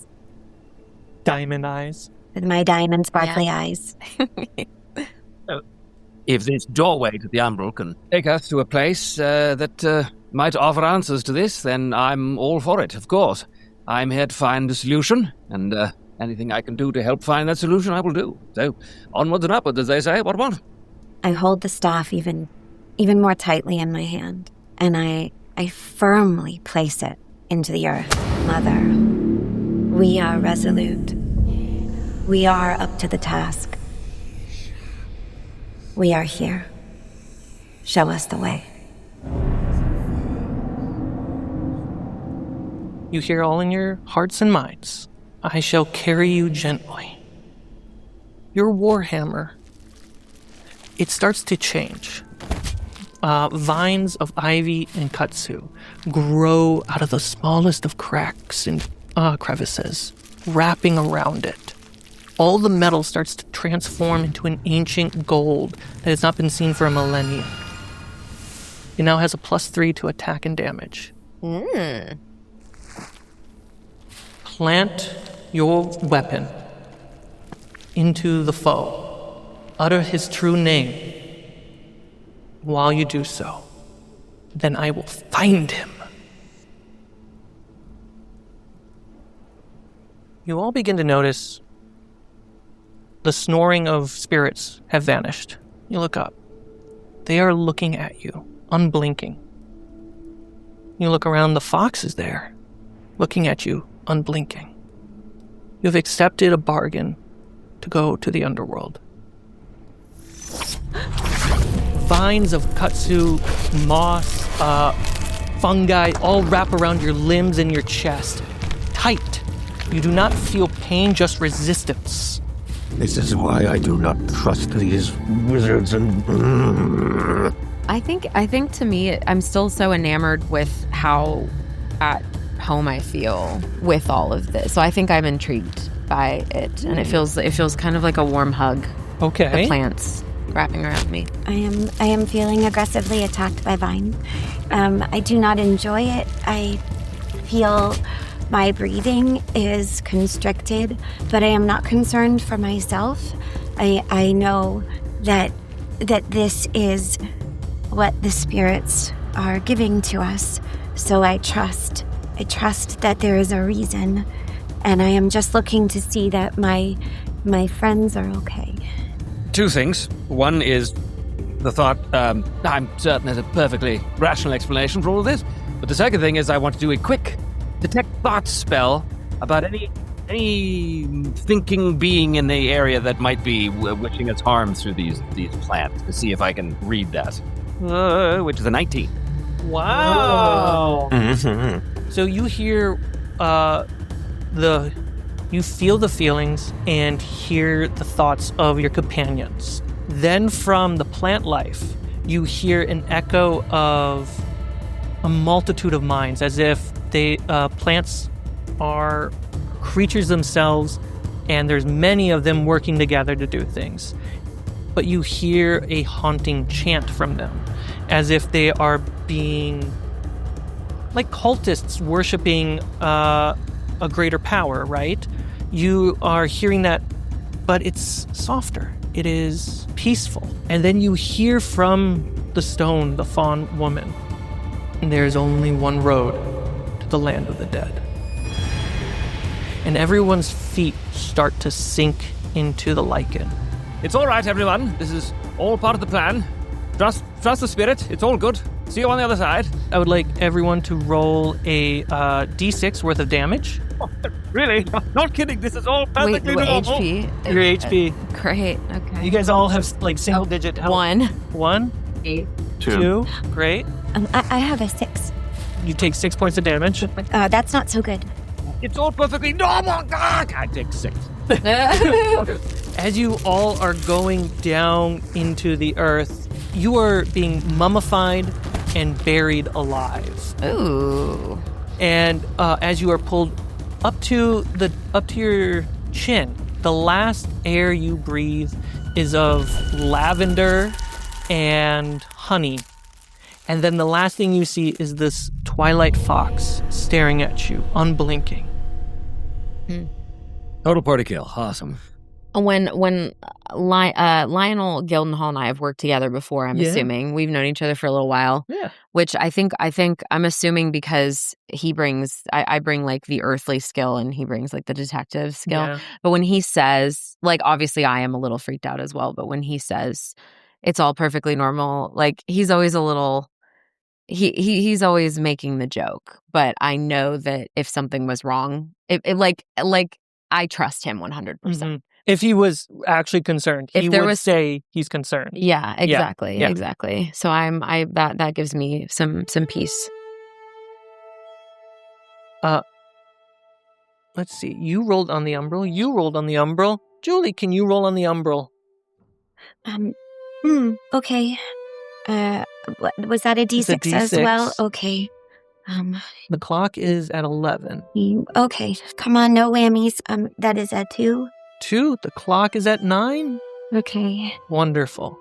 S1: Diamond eyes.
S4: With my diamond sparkly eyes.
S3: If this doorway to the umbral can take us to a place that might offer answers to this, then I'm all for it, of course. I'm here to find a solution, and anything I can do to help find that solution, I will do. So, onwards and upwards, as they say. What?
S4: I hold the staff even more tightly in my hand, and I firmly place it into the earth. Mother, we are resolute. We are up to the task. We are here. Show us the way.
S1: You hear all in your hearts and minds. I shall carry you gently. Your warhammer, it starts to change. Vines of ivy and kudzu grow out of the smallest of cracks and crevices, wrapping around it. All the metal starts to transform into an ancient gold that has not been seen for a millennium. It now has a +3 to attack and damage. Plant your weapon into the foe. Utter his true name. While you do so, then I will find him. You all begin to notice the snoring of spirits have vanished. You look up. They are looking at you, unblinking. You look around, the fox is there, looking at you, unblinking. You have accepted a bargain to go to the underworld. Vines of kudzu, moss, fungi all wrap around your limbs and your chest. Tight. You do not feel pain, just resistance.
S5: This is why I do not trust these wizards and...
S2: I think to me, I'm still so enamored with how at home I feel with all of this. So I think I'm intrigued by it, and it feels kind of like a warm hug.
S1: Okay.
S2: The plants wrapping around me.
S4: I am feeling aggressively attacked by vine. I do not enjoy it. I feel my breathing is constricted, but I am not concerned for myself. I know that that this is what the spirits are giving to us. So I trust that there is a reason. And I am just looking to see that my friends are okay.
S3: Two things. One is the thought, I'm certain there's a perfectly rational explanation for all of this. But the second thing is I want to do a quick detect thoughts spell about any thinking being in the area that might be wishing us harm through these plants, to see if I can read that. Which is a 19.
S1: Wow.
S6: Mm-hmm.
S1: So you hear you feel the feelings and hear the thoughts of your companions. Then from the plant life, you hear an echo of a multitude of minds, as if plants are creatures themselves, and there's many of them working together to do things. But you hear a haunting chant from them, as if they are being like cultists worshiping a greater power, right? You are hearing that, but it's softer. It is peaceful. And then you hear from the stone, the fawn woman, there's only one road to the land of the dead. And everyone's feet start to sink into the lichen.
S3: It's all right, everyone. This is all part of the plan. Trust the spirit. It's all good. See you on the other side.
S1: I would like everyone to roll a d6 worth of damage.
S3: Oh, really? Not kidding. This is all perfectly
S2: Wait,
S3: normal.
S2: HP?
S1: Your HP.
S2: Great, okay.
S1: You guys all have like single digit health.
S2: 1.
S1: 1.
S2: 8.
S1: 2. Great.
S4: I have a 6.
S1: You take 6 points of damage.
S4: That's not so good.
S3: It's all perfectly normal. I take 6.
S1: As you all are going down into the earth, you are being mummified and buried alive.
S2: Ooh.
S1: And as you are pulled up to your chin, the last air you breathe is of lavender and honey. And then the last thing you see is this twilight fox staring at you, unblinking.
S3: Total party kill. Awesome.
S2: When Lionel Gildenhall and I have worked together before, I'm assuming we've known each other for a little while.
S1: Yeah.
S2: Which I think I'm assuming because he brings I bring like the earthly skill and he brings like the detective skill.
S1: Yeah.
S2: But when he says, like, obviously I am a little freaked out as well, but when he says it's all perfectly normal, like he's always a little he's always making the joke. But I know that if something was wrong, it like I trust him 100%.
S1: Mm-hmm. If he was actually concerned, he would say he's concerned.
S2: Yeah, exactly.
S1: Yeah.
S2: Exactly. So that gives me some peace.
S1: Let's see. You rolled on the umbral. You rolled on the umbral. Julie, can you roll on the umbral?
S4: Okay. Was that a D6,
S1: It's a D6
S4: as well? Okay.
S1: The clock is at 11.
S4: Okay. Come on, no whammies. That is a 2.
S1: 2. The clock is at 9.
S4: Okay.
S1: Wonderful.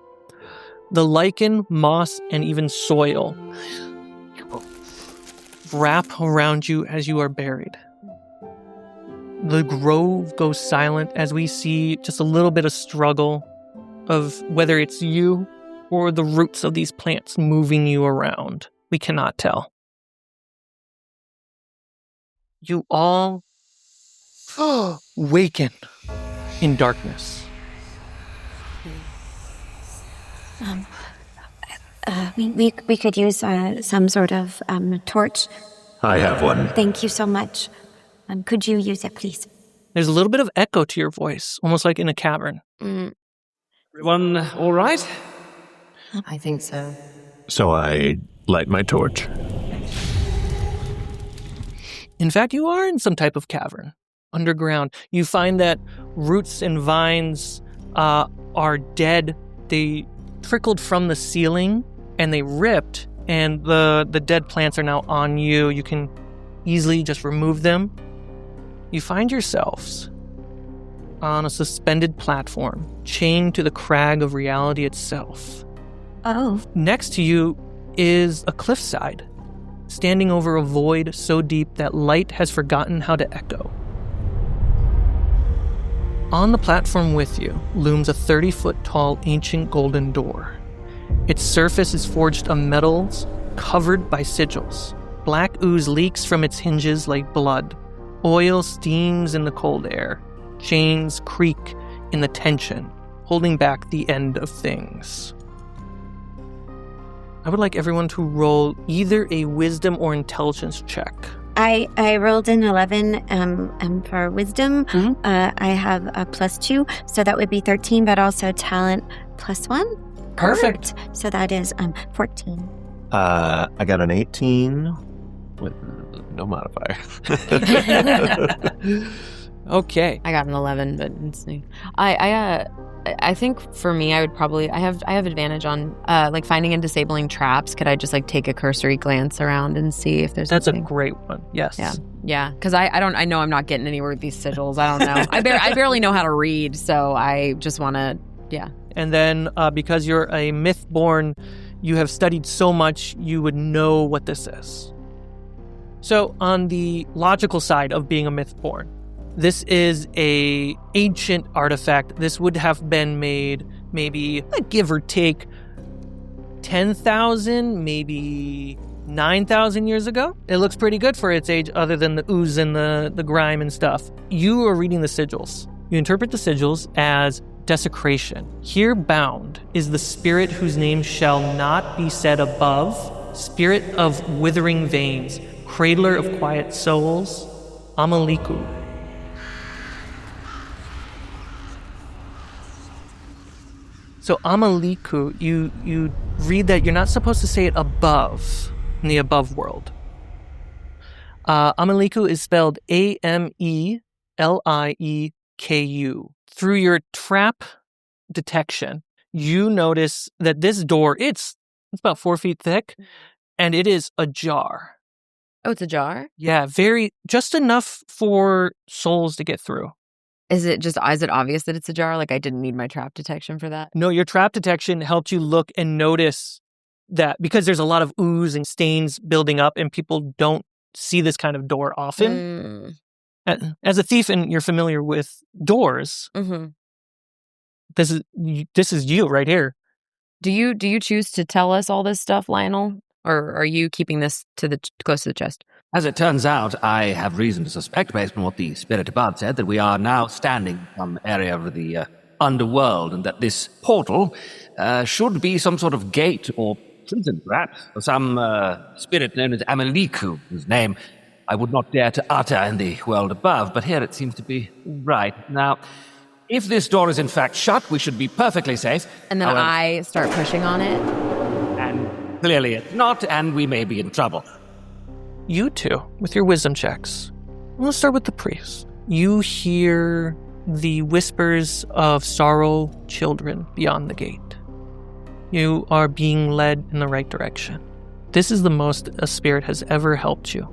S1: The lichen, moss, and even soil wrap around you as you are buried. The grove goes silent as we see just a little bit of struggle of whether it's you or the roots of these plants moving you around. We cannot tell. You all waken in darkness.
S4: We could use some sort of torch.
S5: I have one.
S4: Thank you so much. Could you use it, please?
S1: There's a little bit of echo to your voice, almost like in a cavern.
S3: Everyone all right?
S2: I think so.
S5: So I light my torch.
S1: In fact, you are in some type of cavern, underground. You find that roots and vines are dead. They trickled from the ceiling and they ripped, and the dead plants are now on you. You can easily just remove them. You find yourselves on a suspended platform, chained to the crag of reality itself.
S4: Oh.
S1: Next to you is a cliffside, standing over a void so deep that light has forgotten how to echo. On the platform with you looms a 30-foot-tall ancient golden door. Its surface is forged of metals covered by sigils. Black ooze leaks from its hinges like blood. Oil steams in the cold air. Chains creak in the tension, holding back the end of things. I would like everyone to roll either a wisdom or intelligence check.
S4: I rolled an 11 for wisdom. I have a +2, so that would be 13, but also talent +1.
S1: Perfect.
S4: So that is 14.
S6: I got an 18 with no modifier.
S1: Okay.
S2: I got an 11, but it's new. I think for me, I would probably I have advantage on like finding and disabling traps. Could I just like take a cursory glance around and see if there's
S1: That's
S2: something?
S1: a great one. Yes.
S2: Yeah, because I know I'm not getting anywhere with these sigils. I don't know. I barely know how to read, so I just want to,
S1: And then because you're a myth-born, you have studied so much, you would know what this is. So on the logical side of being a myth-born, this is a ancient artifact. This would have been made maybe, give or take, 10,000, maybe 9,000 years ago. It looks pretty good for its age, other than the ooze and the grime and stuff. You are reading the sigils. You interpret the sigils as desecration. Here bound is the spirit whose name shall not be said above, spirit of withering veins, cradler of quiet souls, Amaliku. So Amaliku, you read that you're not supposed to say it above, in the above world. Amaliku is spelled Ameliku. Through your trap detection, you notice that this door, it's about 4 feet thick, and it is ajar.
S2: Oh, it's a jar?
S1: Yeah, just enough for souls to get through.
S2: Is it obvious that it's a jar? Like I didn't need my trap detection for that?
S1: No, your trap detection helped you look and notice that because there's a lot of ooze and stains building up and people don't see this kind of door often. As a thief and you're familiar with doors, this is you right here.
S2: Do you choose to tell us all this stuff, Lionel? Or are you keeping this close to the chest?
S3: As it turns out, I have reason to suspect, based on what the spirit above said, that we are now standing in some area of the underworld, and that this portal should be some sort of gate or prison, perhaps, or some spirit known as Ameliku, whose name I would not dare to utter in the world above, but here it seems to be right. Now, if this door is in fact shut, we should be perfectly safe.
S2: And then I start pushing on it.
S3: And clearly it's not, and we may be in trouble.
S1: You two, with your wisdom checks. Let's start with the priest. You hear the whispers of sorrow children beyond the gate. You are being led in the right direction. This is the most a spirit has ever helped you.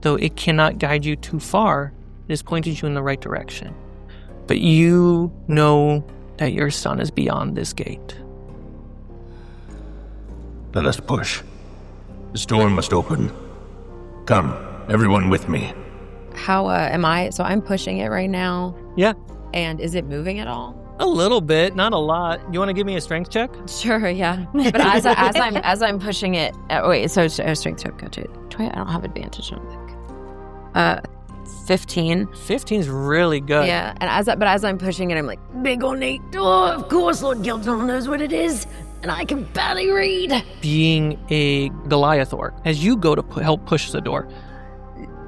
S1: Though it cannot guide you too far, it has pointed you in the right direction. But you know that your son is beyond this gate.
S5: Let us push. This door must open. Come, everyone with me.
S2: How am I? So I'm pushing it right now.
S1: Yeah.
S2: And is it moving at all?
S1: A little bit, not a lot. You want to give me a strength check?
S2: Sure, yeah. But as I'm pushing it, so strength check. Gotcha. I don't have advantage. I don't think. 15.
S1: 15's really good.
S2: Yeah, and as I'm pushing it, I'm like, big ornate door. Of course, Lord Gildon knows what it is, and I can barely read.
S1: Being a Goliath orc, as you go to help push the door,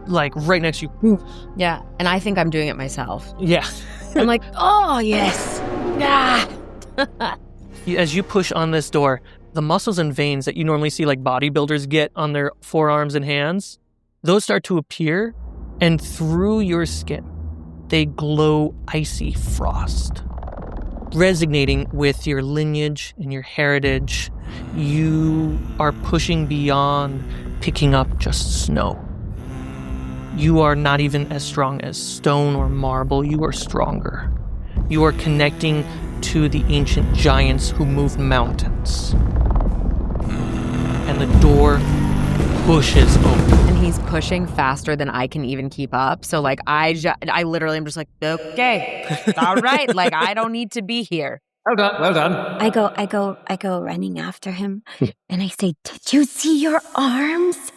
S1: like right next to you.
S2: Yeah, and I think I'm doing it myself.
S1: Yeah.
S2: I'm like, oh yes. Ah.
S1: As you push on this door, the muscles and veins that you normally see like bodybuilders get on their forearms and hands, those start to appear, and through your skin, they glow icy frost. Resonating with your lineage and your heritage, you are pushing beyond picking up just snow. You are not even as strong as stone or marble. You are stronger. You are connecting to the ancient giants who moved mountains. And the door pushes open.
S2: And he's pushing faster than I can even keep up. So like I literally am just like, okay, all right, like I don't need to be here.
S3: Well done, well done.
S4: I go running after him, and I say, "Did you see your arms?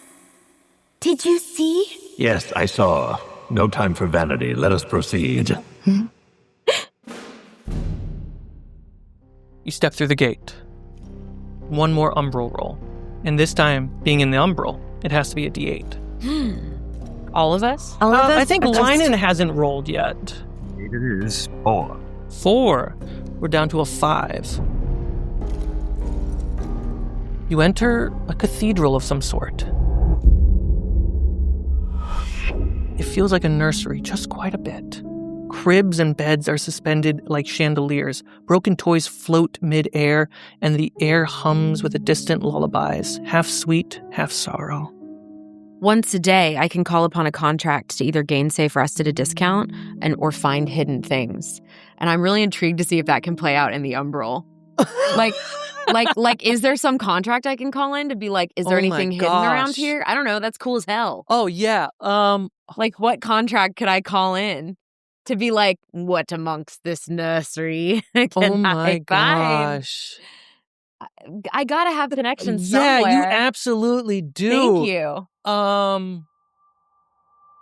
S4: Did you see?"
S5: Yes, I saw. No time for vanity. Let us proceed.
S1: You step through the gate. One more umbral roll. And this time, being in the umbral, it has to be a D8.
S2: All of us?
S4: All of us?
S1: I think Linen hasn't rolled yet.
S3: It is 4.
S1: 4. We're down to a 5. You enter a cathedral of some sort. It feels like a nursery, just quite a bit. Cribs and beds are suspended like chandeliers. Broken toys float mid-air, and the air hums with a distant lullabies, half sweet, half sorrow.
S2: Once a day, I can call upon a contract to either gain safe rest at a discount or find hidden things. And I'm really intrigued to see if that can play out in the umbral. Like, is there some contract I can call in to be like, is there anything hidden around here? I don't know. That's cool as hell.
S1: Oh, yeah.
S2: Like, what contract could I call in to be like, what amongst this nursery can
S1: Oh my
S2: I find?
S1: gosh.
S2: I gotta have connections somewhere.
S1: Yeah, you absolutely do.
S2: Thank you. I'm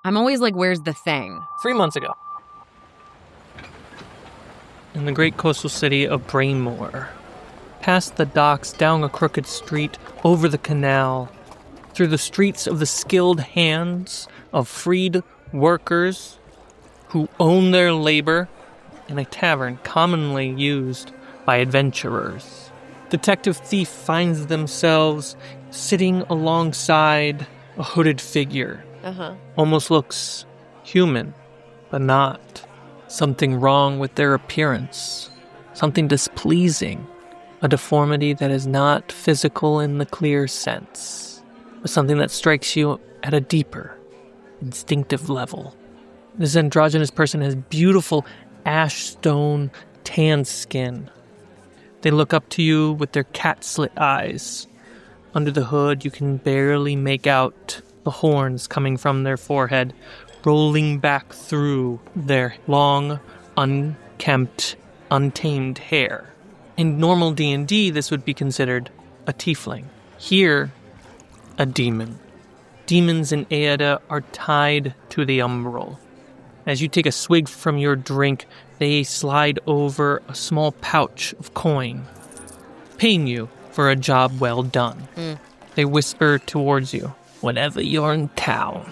S2: always like, where's the thing?
S1: 3 months ago. In the great coastal city of Braemore. Past the docks, down a crooked street, over the canal, through the streets of the skilled hands of freed workers who own their labor in a tavern commonly used by adventurers. Detective Thief finds themselves sitting alongside a hooded figure. Almost looks human, but not. Something wrong with their appearance. Something displeasing. A deformity that is not physical in the clear sense, but something that strikes you at a deeper, instinctive level. This androgynous person has beautiful ash stone tan skin. They look up to you with their cat-slit eyes. Under the hood, you can barely make out the horns coming from their forehead, rolling back through their long, unkempt, untamed hair. In normal D&D, this would be considered a tiefling. Here, a demon. Demons in Eyrde are tied to the umbral. As you take a swig from your drink, they slide over a small pouch of coin, paying you for a job well done. They whisper towards you, whenever you're in town,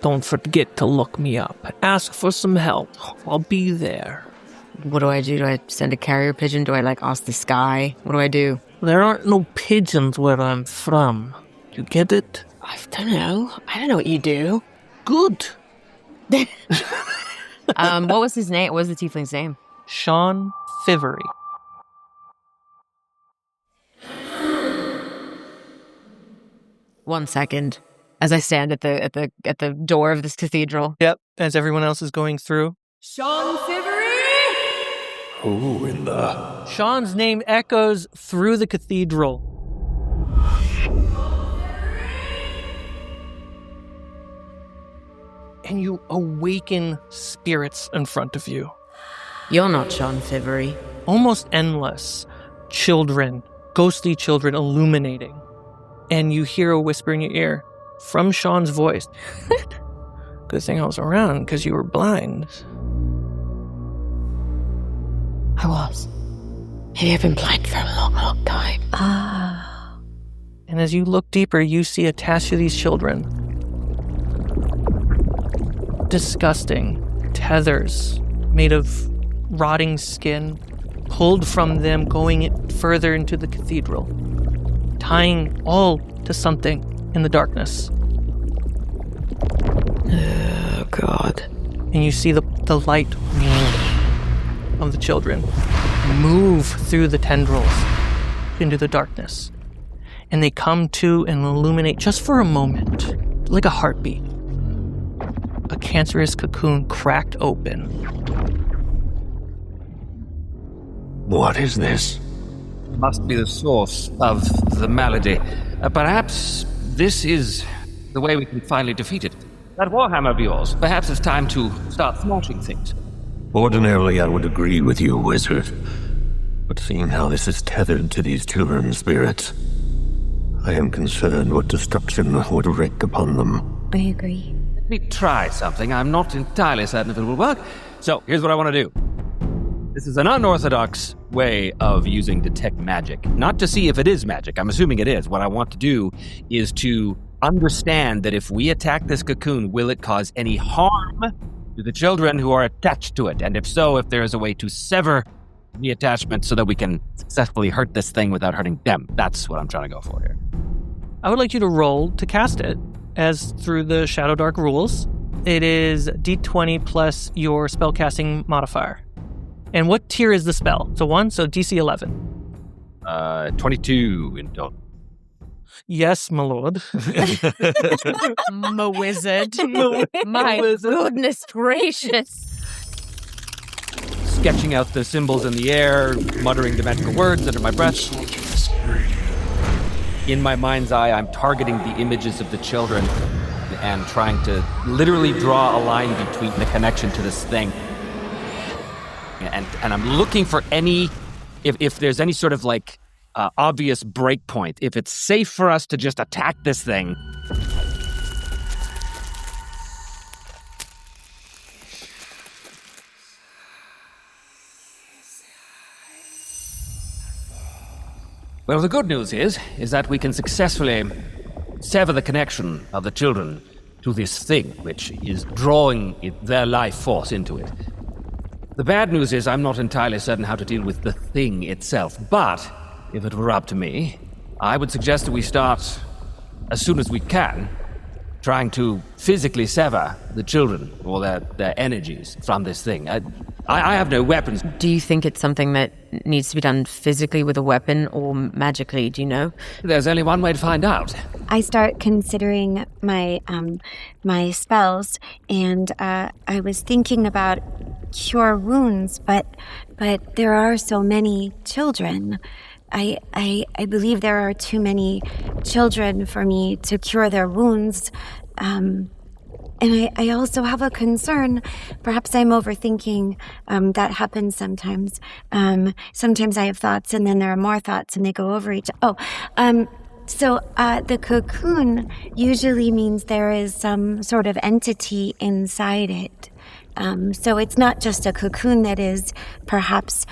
S1: don't forget to look me up. Ask for some help. I'll be there.
S2: What do I do? Do I send a carrier pigeon? Do I like ask the sky? What do I do?
S1: There aren't no pigeons where I'm from. You get it?
S2: I don't know. I don't know what you do.
S1: Good.
S2: What was his name? What was the tiefling's name?
S1: Sean Fivery.
S2: One second. As I stand at the door of this cathedral.
S1: Yep, as everyone else is going through.
S2: Sean Fivery!
S5: Who in the...
S1: Sean's name echoes through the cathedral. And you awaken spirits in front of you.
S2: You're not Sean Fivery.
S1: Almost endless. Children, ghostly children illuminating. And you hear a whisper in your ear from Sean's voice. Good thing I was around because you were blind.
S2: I was. Maybe I've been blind for a long, long time.
S1: And as you look deeper, you see attached to these children disgusting tethers made of rotting skin, pulled from them, going further into the cathedral, tying all to something in the darkness.
S2: Oh, God.
S1: And you see the light of the children move through the tendrils into the darkness. And they come to and illuminate just for a moment, like a heartbeat. A cancerous cocoon cracked open.
S5: What is this?
S3: Must be the source of the malady. Perhaps this is the way we can finally defeat it. That warhammer of yours, perhaps it's time to start smashing things.
S5: Ordinarily, I would agree with you, wizard. But seeing how this is tethered to these children's spirits, I am concerned what destruction would wreak upon them.
S4: I agree.
S3: Let me try something. I'm not entirely certain if it will work. So, here's what I want to do. This is an unorthodox way of using detect magic. Not to see if it is magic. I'm assuming it is. What I want to do is to understand that if we attack this cocoon, will it cause any harm to the children who are attached to it? And if so, if there is a way to sever the attachment so that we can successfully hurt this thing without hurting them. That's what I'm trying to go for here.
S1: I would like you to roll to cast it, as through the Shadowdark rules. It is d20 plus your spellcasting modifier. And what tier is the spell? It's a 1, so DC 11.
S3: 22 in total.
S1: Yes, my lord.
S7: My wizard.
S2: My goodness gracious.
S3: Sketching out the symbols in the air, muttering the magical words under my breath. In my mind's eye, I'm targeting the images of the children and trying to literally draw a line between the connection to this thing. And I'm looking for if there's any sort of obvious break point, if it's safe for us to just attack this thing. Well, the good news is that we can successfully sever the connection of the children to this thing, which is drawing their life force into it. The bad news is I'm not entirely certain how to deal with the thing itself, but if it were up to me, I would suggest that we start as soon as we can, trying to physically sever the children or their energies from this thing. I have no weapons.
S2: Do you think it's something that needs to be done physically with a weapon or magically, do you know?
S3: There's only one way to find out.
S4: I start considering my my spells, and I was thinking about cure wounds, but there are so many children. I believe there are too many children for me to cure their wounds. And I also have a concern. Perhaps I'm overthinking. That happens sometimes. Sometimes I have thoughts, and then there are more thoughts, and they go over each. So the cocoon usually means there is some sort of entity inside it. So it's not just a cocoon that is perhaps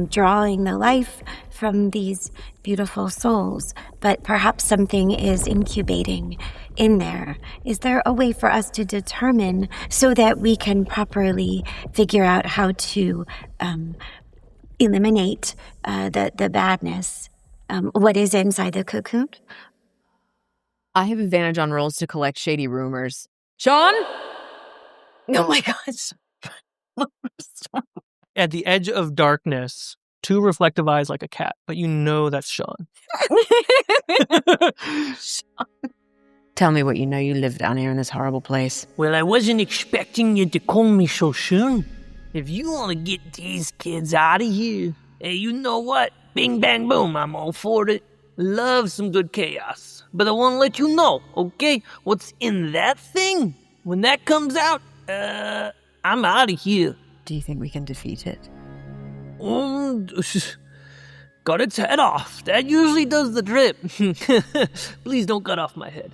S4: drawing the life from these beautiful souls, but perhaps something is incubating in there. Is there a way for us to determine so that we can properly figure out how to eliminate the badness? What is inside the cocoon?
S2: I have advantage on rolls to collect shady rumors. Sean?
S7: Oh my gosh.
S1: At the edge of darkness, 2 reflective eyes like a cat, but you know that's Sean.
S2: Tell me what you know. You live down here in this horrible place.
S8: Well, I wasn't expecting you to call me so soon. If you want to get these kids out of here, hey, you know what? Bing, bang, boom, I'm all for it. Love some good chaos. But I want to let you know, okay, what's in that thing? When that comes out, I'm out of here.
S2: Do you think we can defeat it?
S8: Got its head off. That usually does the drip. Please don't cut off my head.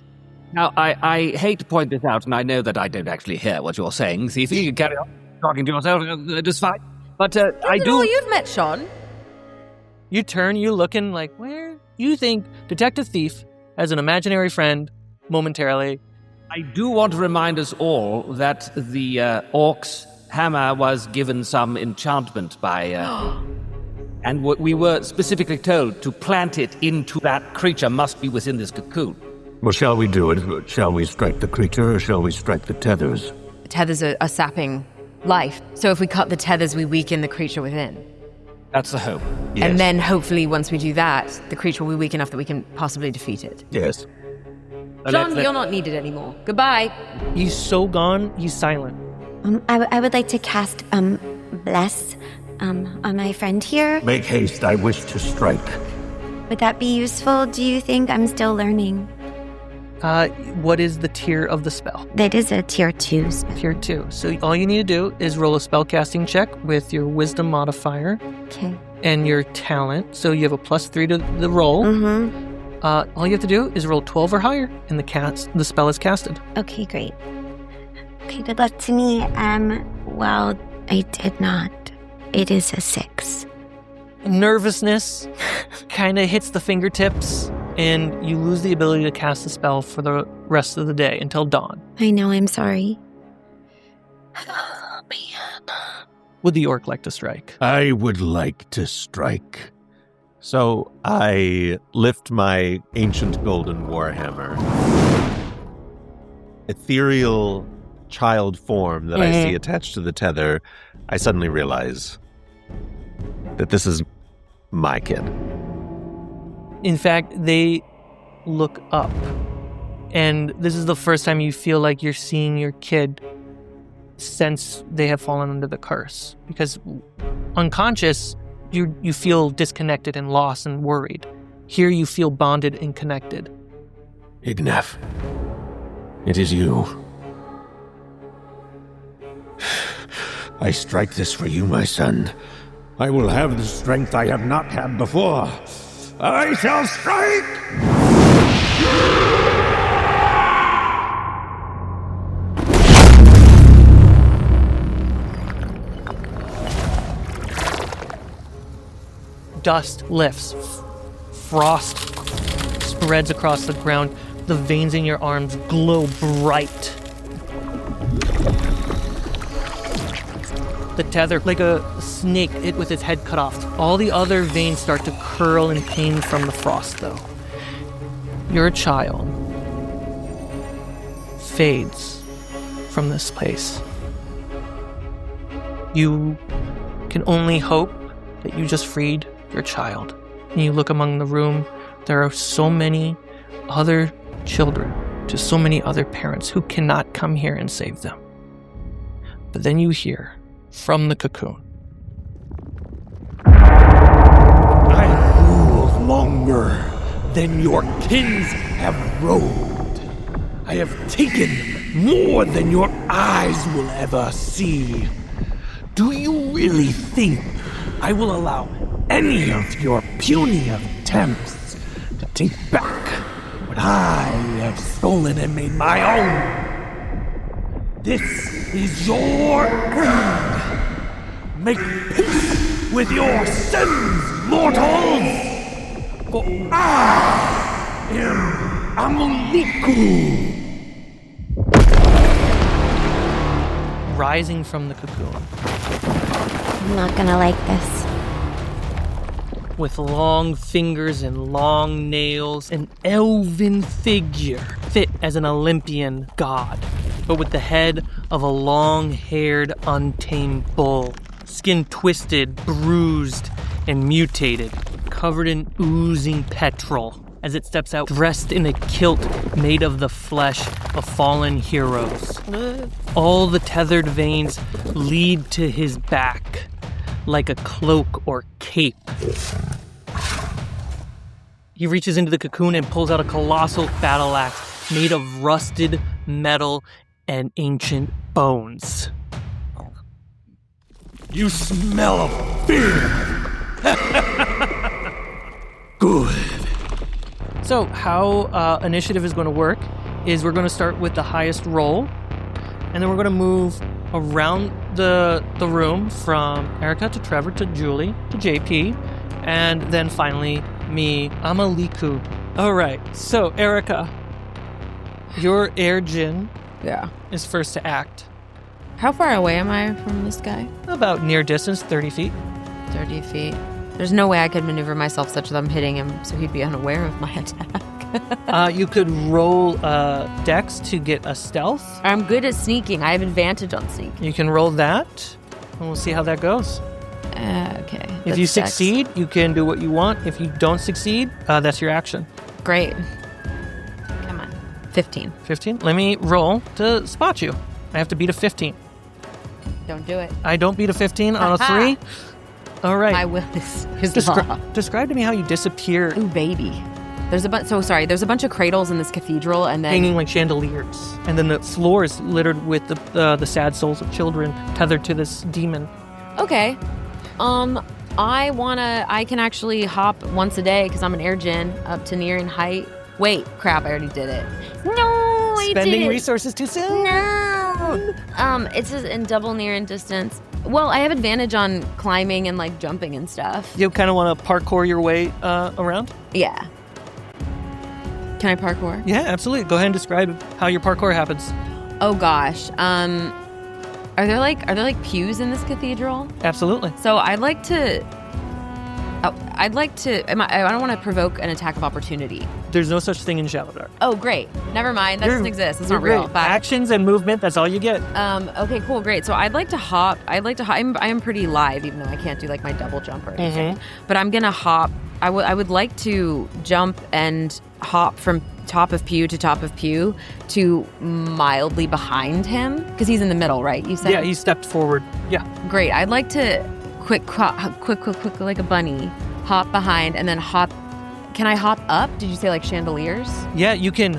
S3: Now, I hate to point this out, and I know that I don't actually hear what you're saying, Fifi. You can carry on talking to yourself, just fine. But I do...
S2: You've met Sean.
S1: You turn, you looking like, where? You think Detective Thief has an imaginary friend momentarily.
S3: I do want to remind us all that the orc's hammer was given some enchantment by... and we were specifically told to plant it into that creature must be within this cocoon.
S5: Well, shall we do it? Shall we strike the creature, or shall we strike the tethers?
S2: The tethers are sapping life. So if we cut the tethers, we weaken the creature within.
S3: That's the hope.
S5: Yes.
S2: And then hopefully once we do that, the creature will be weak enough that we can possibly defeat it.
S5: Yes.
S2: John, you're not needed anymore. Goodbye.
S1: He's so gone, he's silent.
S4: I would like to cast Bless on my friend here.
S5: Make haste, I wish to strike.
S4: Would that be useful, do you think? I'm still learning.
S1: What is the tier of the spell?
S4: That is a tier 2 spell.
S1: Tier 2. So all you need to do is roll a spellcasting check with your wisdom modifier
S4: Okay.
S1: and your talent. So you have a +3 to the roll.
S4: Mm-hmm.
S1: All you have to do is roll 12 or higher, and the spell is casted.
S4: Okay, great. Okay, good luck to me. Well, I did not. It is a 6.
S1: Nervousness kind of hits the fingertips, and you lose the ability to cast the spell for the rest of the day until dawn.
S4: I know, I'm sorry. Oh, man.
S1: Would the orc like to strike?
S5: I would like to strike.
S6: So I lift my ancient golden warhammer. Ethereal child form that I see attached to the tether. I suddenly realize that this is my kid.
S1: In fact, they look up, and this is the first time you feel like you're seeing your kid since they have fallen under the curse. Because unconscious, you feel disconnected and lost and worried. Here you feel bonded and connected.
S5: Ignaf, it is you. I strike this for you, my son. I will have the strength I have not had before. I shall strike!
S1: Dust lifts. Frost spreads across the ground. The veins in your arms glow bright. The tether, like a snake hit with its head cut off. All the other veins start to curl in pain from the frost, though. Your child fades from this place. You can only hope that you just freed your child. And you look among the room, there are so many other children, to so many other parents who cannot come here and save them. But then you hear from the cocoon.
S5: I rule longer than your kins have ruled. I have taken more than your eyes will ever see. Do you really think I will allow any of your puny attempts to take back what I have stolen and made my own? This is your end. Make peace with your sins, mortals! For I am Amuliku!
S1: Rising from the cocoon,
S4: I'm not gonna like this.
S1: with long fingers and long nails, an elven figure, fit as an Olympian god, but with the head of a long-haired, untamed bull, skin twisted, bruised, and mutated, covered in oozing petrol, as it steps out dressed in a kilt made of the flesh of fallen heroes. All the tethered veins lead to his back, like a cloak or cape. He reaches into the cocoon and pulls out a colossal battle axe made of rusted metal and ancient bones.
S5: You smell of fear! Good.
S1: So how initiative is going to work is we're going to start with the highest roll, and then we're going to move around the room from Erica to Trevor to Julie to JP, and then finally me, Amaliku. All right, so Erica, your air djinn
S2: Yeah.
S1: is first to act.
S2: How far away am I from this guy?
S1: About near distance, 30 feet.
S2: 30 feet. There's no way I could maneuver myself such that I'm hitting him, so he'd be unaware of my attack.
S1: You could roll dex to get a stealth.
S2: I'm good at sneaking. I have advantage on sneaking.
S1: You can roll that, and we'll see how that goes.
S2: Okay.
S1: If you
S2: that's dex.
S1: succeed, you can do what you want. If you don't succeed, that's your action.
S2: Great. Come on. 15.
S1: 15? Let me roll to spot you. I have to beat a 15.
S2: Don't do it.
S1: I don't beat a 15 on a
S2: Aha.
S1: 3? All right.
S2: My will is law.
S1: Describe to me how you disappear.
S2: Ooh, baby. There's a bunch of cradles in this cathedral, and then
S1: hanging like chandeliers. And then the floor is littered with the sad souls of children tethered to this demon.
S2: Okay. I can actually hop once a day because I'm an air djinn up to near in height. Wait, crap, I already did it. No, I
S1: Spending
S2: did.
S1: resources too soon?
S2: No. It's just in double near in distance. Well, I have advantage on climbing and like jumping and stuff.
S1: You kind of want to parkour your way around?
S2: Yeah. Can I parkour?
S1: Yeah, absolutely. Go ahead and describe how your parkour happens.
S2: Oh gosh. Are there like pews in this cathedral?
S1: Absolutely.
S2: So I'd like to. I don't want to provoke an attack of opportunity.
S1: There's no such thing in Shadowdark.
S2: Oh, great. Never mind. That doesn't exist. It's not real.
S1: Great. Actions and movement, that's all you get.
S2: Okay, cool, great. So I'd like to hop. I am pretty live, even though I can't do like my double jump or anything.
S1: Mm-hmm.
S2: But I'm gonna hop. I would like to jump and hop from top of pew to top of pew to mildly behind him because he's in the middle, right? You said.
S1: Yeah, he stepped forward. Yeah.
S2: Great. I'd like to quick like a bunny, hop behind and then hop. Can I hop up? Did you say like chandeliers?
S1: Yeah, you can,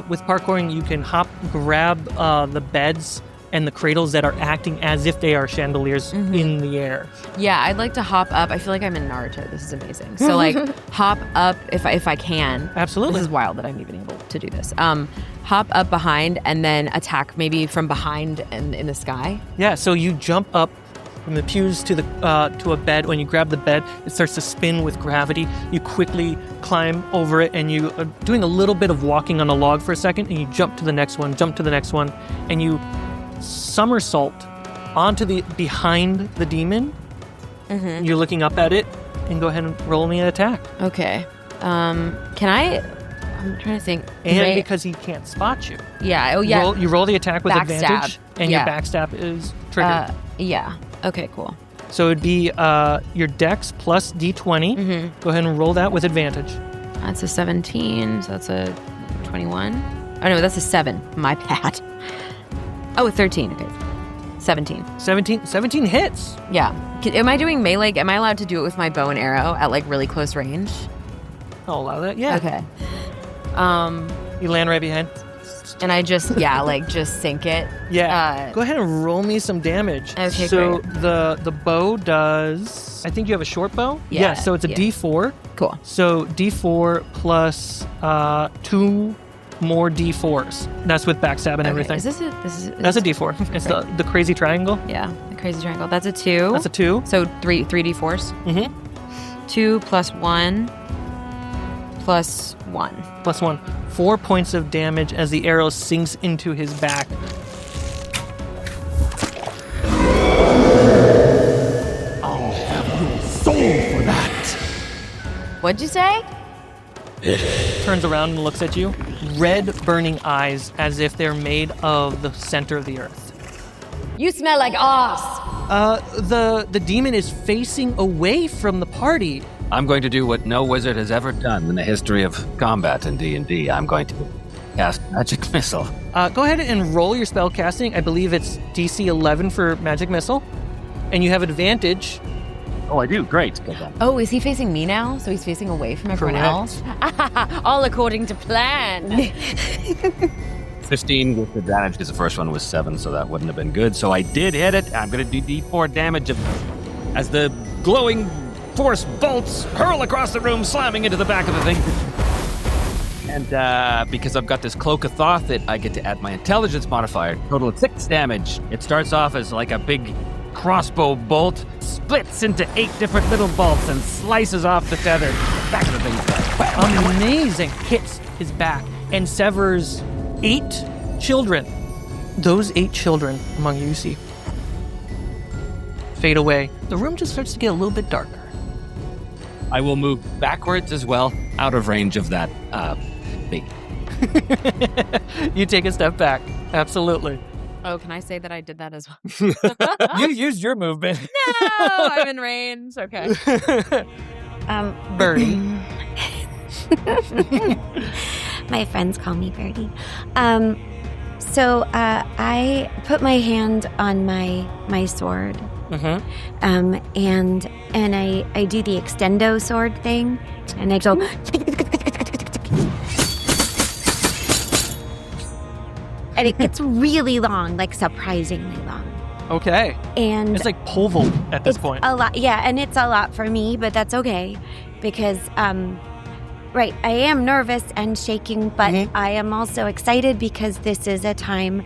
S1: with parkouring, you can hop, grab the beds and the cradles that are acting as if they are chandeliers in the air.
S2: Yeah, I'd like to hop up. I feel like I'm in Naruto. This is amazing. So like hop up if I can.
S1: Absolutely.
S2: This is wild that I'm even able to do this. Hop up behind and then attack maybe from behind and in the sky.
S1: Yeah, so you jump up from the pews to a bed. When you grab the bed, it starts to spin with gravity. You quickly climb over it, and you are doing a little bit of walking on a log for a second, and you jump to the next one, and you somersault onto the behind the demon. Mm-hmm. You're looking up at it, and go ahead and roll me an attack.
S2: Okay. Can I? I'm trying to think.
S1: And because he can't spot you.
S2: Yeah. Oh, yeah.
S1: You roll the attack with
S2: backstab.
S1: advantage, and
S2: Yeah.
S1: your backstab is triggered.
S2: Yeah. Okay, cool.
S1: So it'd be your dex plus d20.
S2: Mm-hmm.
S1: Go ahead and roll that with advantage.
S2: That's a 17, so that's a 21. Oh, no, that's a 7. My bad. Oh, a 13. Okay. 17.
S1: 17 hits.
S2: Yeah. Am I doing melee? Am I allowed to do it with my bow and arrow at like really close range?
S1: I'll allow that, yeah.
S2: Okay.
S1: You land right behind.
S2: And I just, just sink it.
S1: Yeah. Go ahead and roll me some damage.
S2: Okay,
S1: so
S2: great.
S1: the bow does, I think you have a short bow?
S2: Yeah,
S1: so it's a D4.
S2: Cool.
S1: So D4 plus 2 more D4s. That's with backstab and everything.
S2: That's
S1: a D4. It's the crazy triangle.
S2: Yeah, the crazy triangle. That's a 2.
S1: That's a 2.
S2: So 3 D4s.
S1: Mm-hmm.
S2: 2 plus 1 plus 1.
S1: Plus 1. 4 points of damage as the arrow sinks into his back.
S5: I'll have your soul for that.
S2: What'd you say?
S1: Turns around and looks at you. Red burning eyes as if they're made of the center of the earth.
S2: You smell like ass.
S1: The demon is facing away from the party.
S3: I'm going to do what no wizard has ever done in the history of combat in D&D. I'm going to cast Magic Missile.
S1: Go ahead and roll your spell casting. I believe it's DC 11 for Magic Missile. And you have advantage.
S3: Oh, I do? Great.
S2: Oh, is he facing me now? So he's facing away from everyone
S1: Correct.
S2: else? All according to plan.
S3: 15 with advantage because the first one was 7, so that wouldn't have been good. So I did hit it. I'm going to do D4 damage as the glowing force bolts hurl across the room, slamming into the back of the thing. And because I've got this Cloak of Thoth, I get to add my intelligence modifier. Total of 6 damage. It starts off as like a big crossbow bolt, splits into 8 different little bolts, and slices off the tether. The back of the thing.
S1: Amazing. Hits his back and severs 8 children. Those 8 children among you see fade away. The room just starts to get a little bit darker.
S3: I will move backwards as well, out of range of that big.
S1: You take a step back. Absolutely.
S2: Oh, can I say that I did that as well?
S1: You used your movement.
S2: No, I'm in range. Okay.
S1: Birdie.
S4: My friends call me Birdie. So I put my hand on my sword.
S1: Mm-hmm.
S4: And I do the extendo sword thing, and I go, And it gets really long, like surprisingly long.
S1: Okay.
S4: And
S1: it's like pole vault at this point.
S4: A lot, yeah, and it's a lot for me, but that's okay because, right, I am nervous and shaking, but I am also excited because this is a time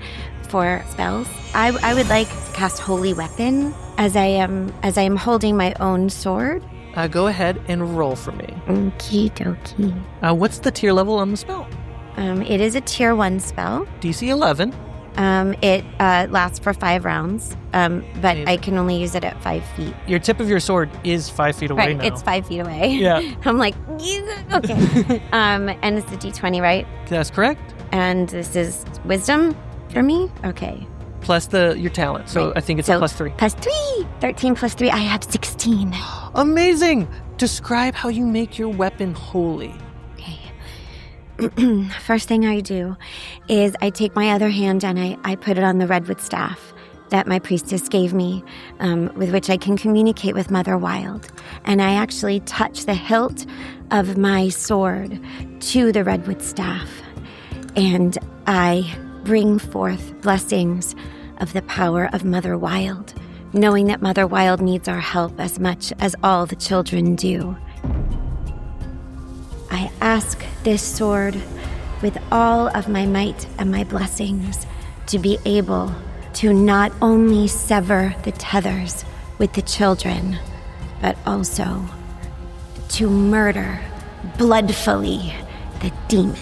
S4: for spells. I would like to cast Holy Weapon as I am holding my own sword.
S1: Go ahead and roll for me.
S4: Okie dokie.
S1: What's the tier level on the spell?
S4: It is a tier 1 spell.
S1: DC 11.
S4: It lasts for 5 rounds, but I can only use it at 5 feet.
S1: Your tip of your sword is 5 feet away now.
S4: It's 5 feet away.
S1: Yeah.
S4: I'm like, okay. And it's a D20, right?
S1: That's correct.
S4: And this is wisdom for me? Okay.
S1: Plus your talent, so I think it's a plus 3.
S4: Plus 3! 13 plus 3, I have 16.
S1: Amazing! Describe how you make your weapon holy.
S4: First thing I do is I take my other hand and I put it on the redwood staff that my priestess gave me, with which I can communicate with Mother Wild. And I actually touch the hilt of my sword to the redwood staff. And I bring forth blessings of the power of Mother Wild, knowing that Mother Wild needs our help as much as all the children do. I ask this sword with all of my might and my blessings to be able to not only sever the tethers with the children, but also to murder bloodfully the demon.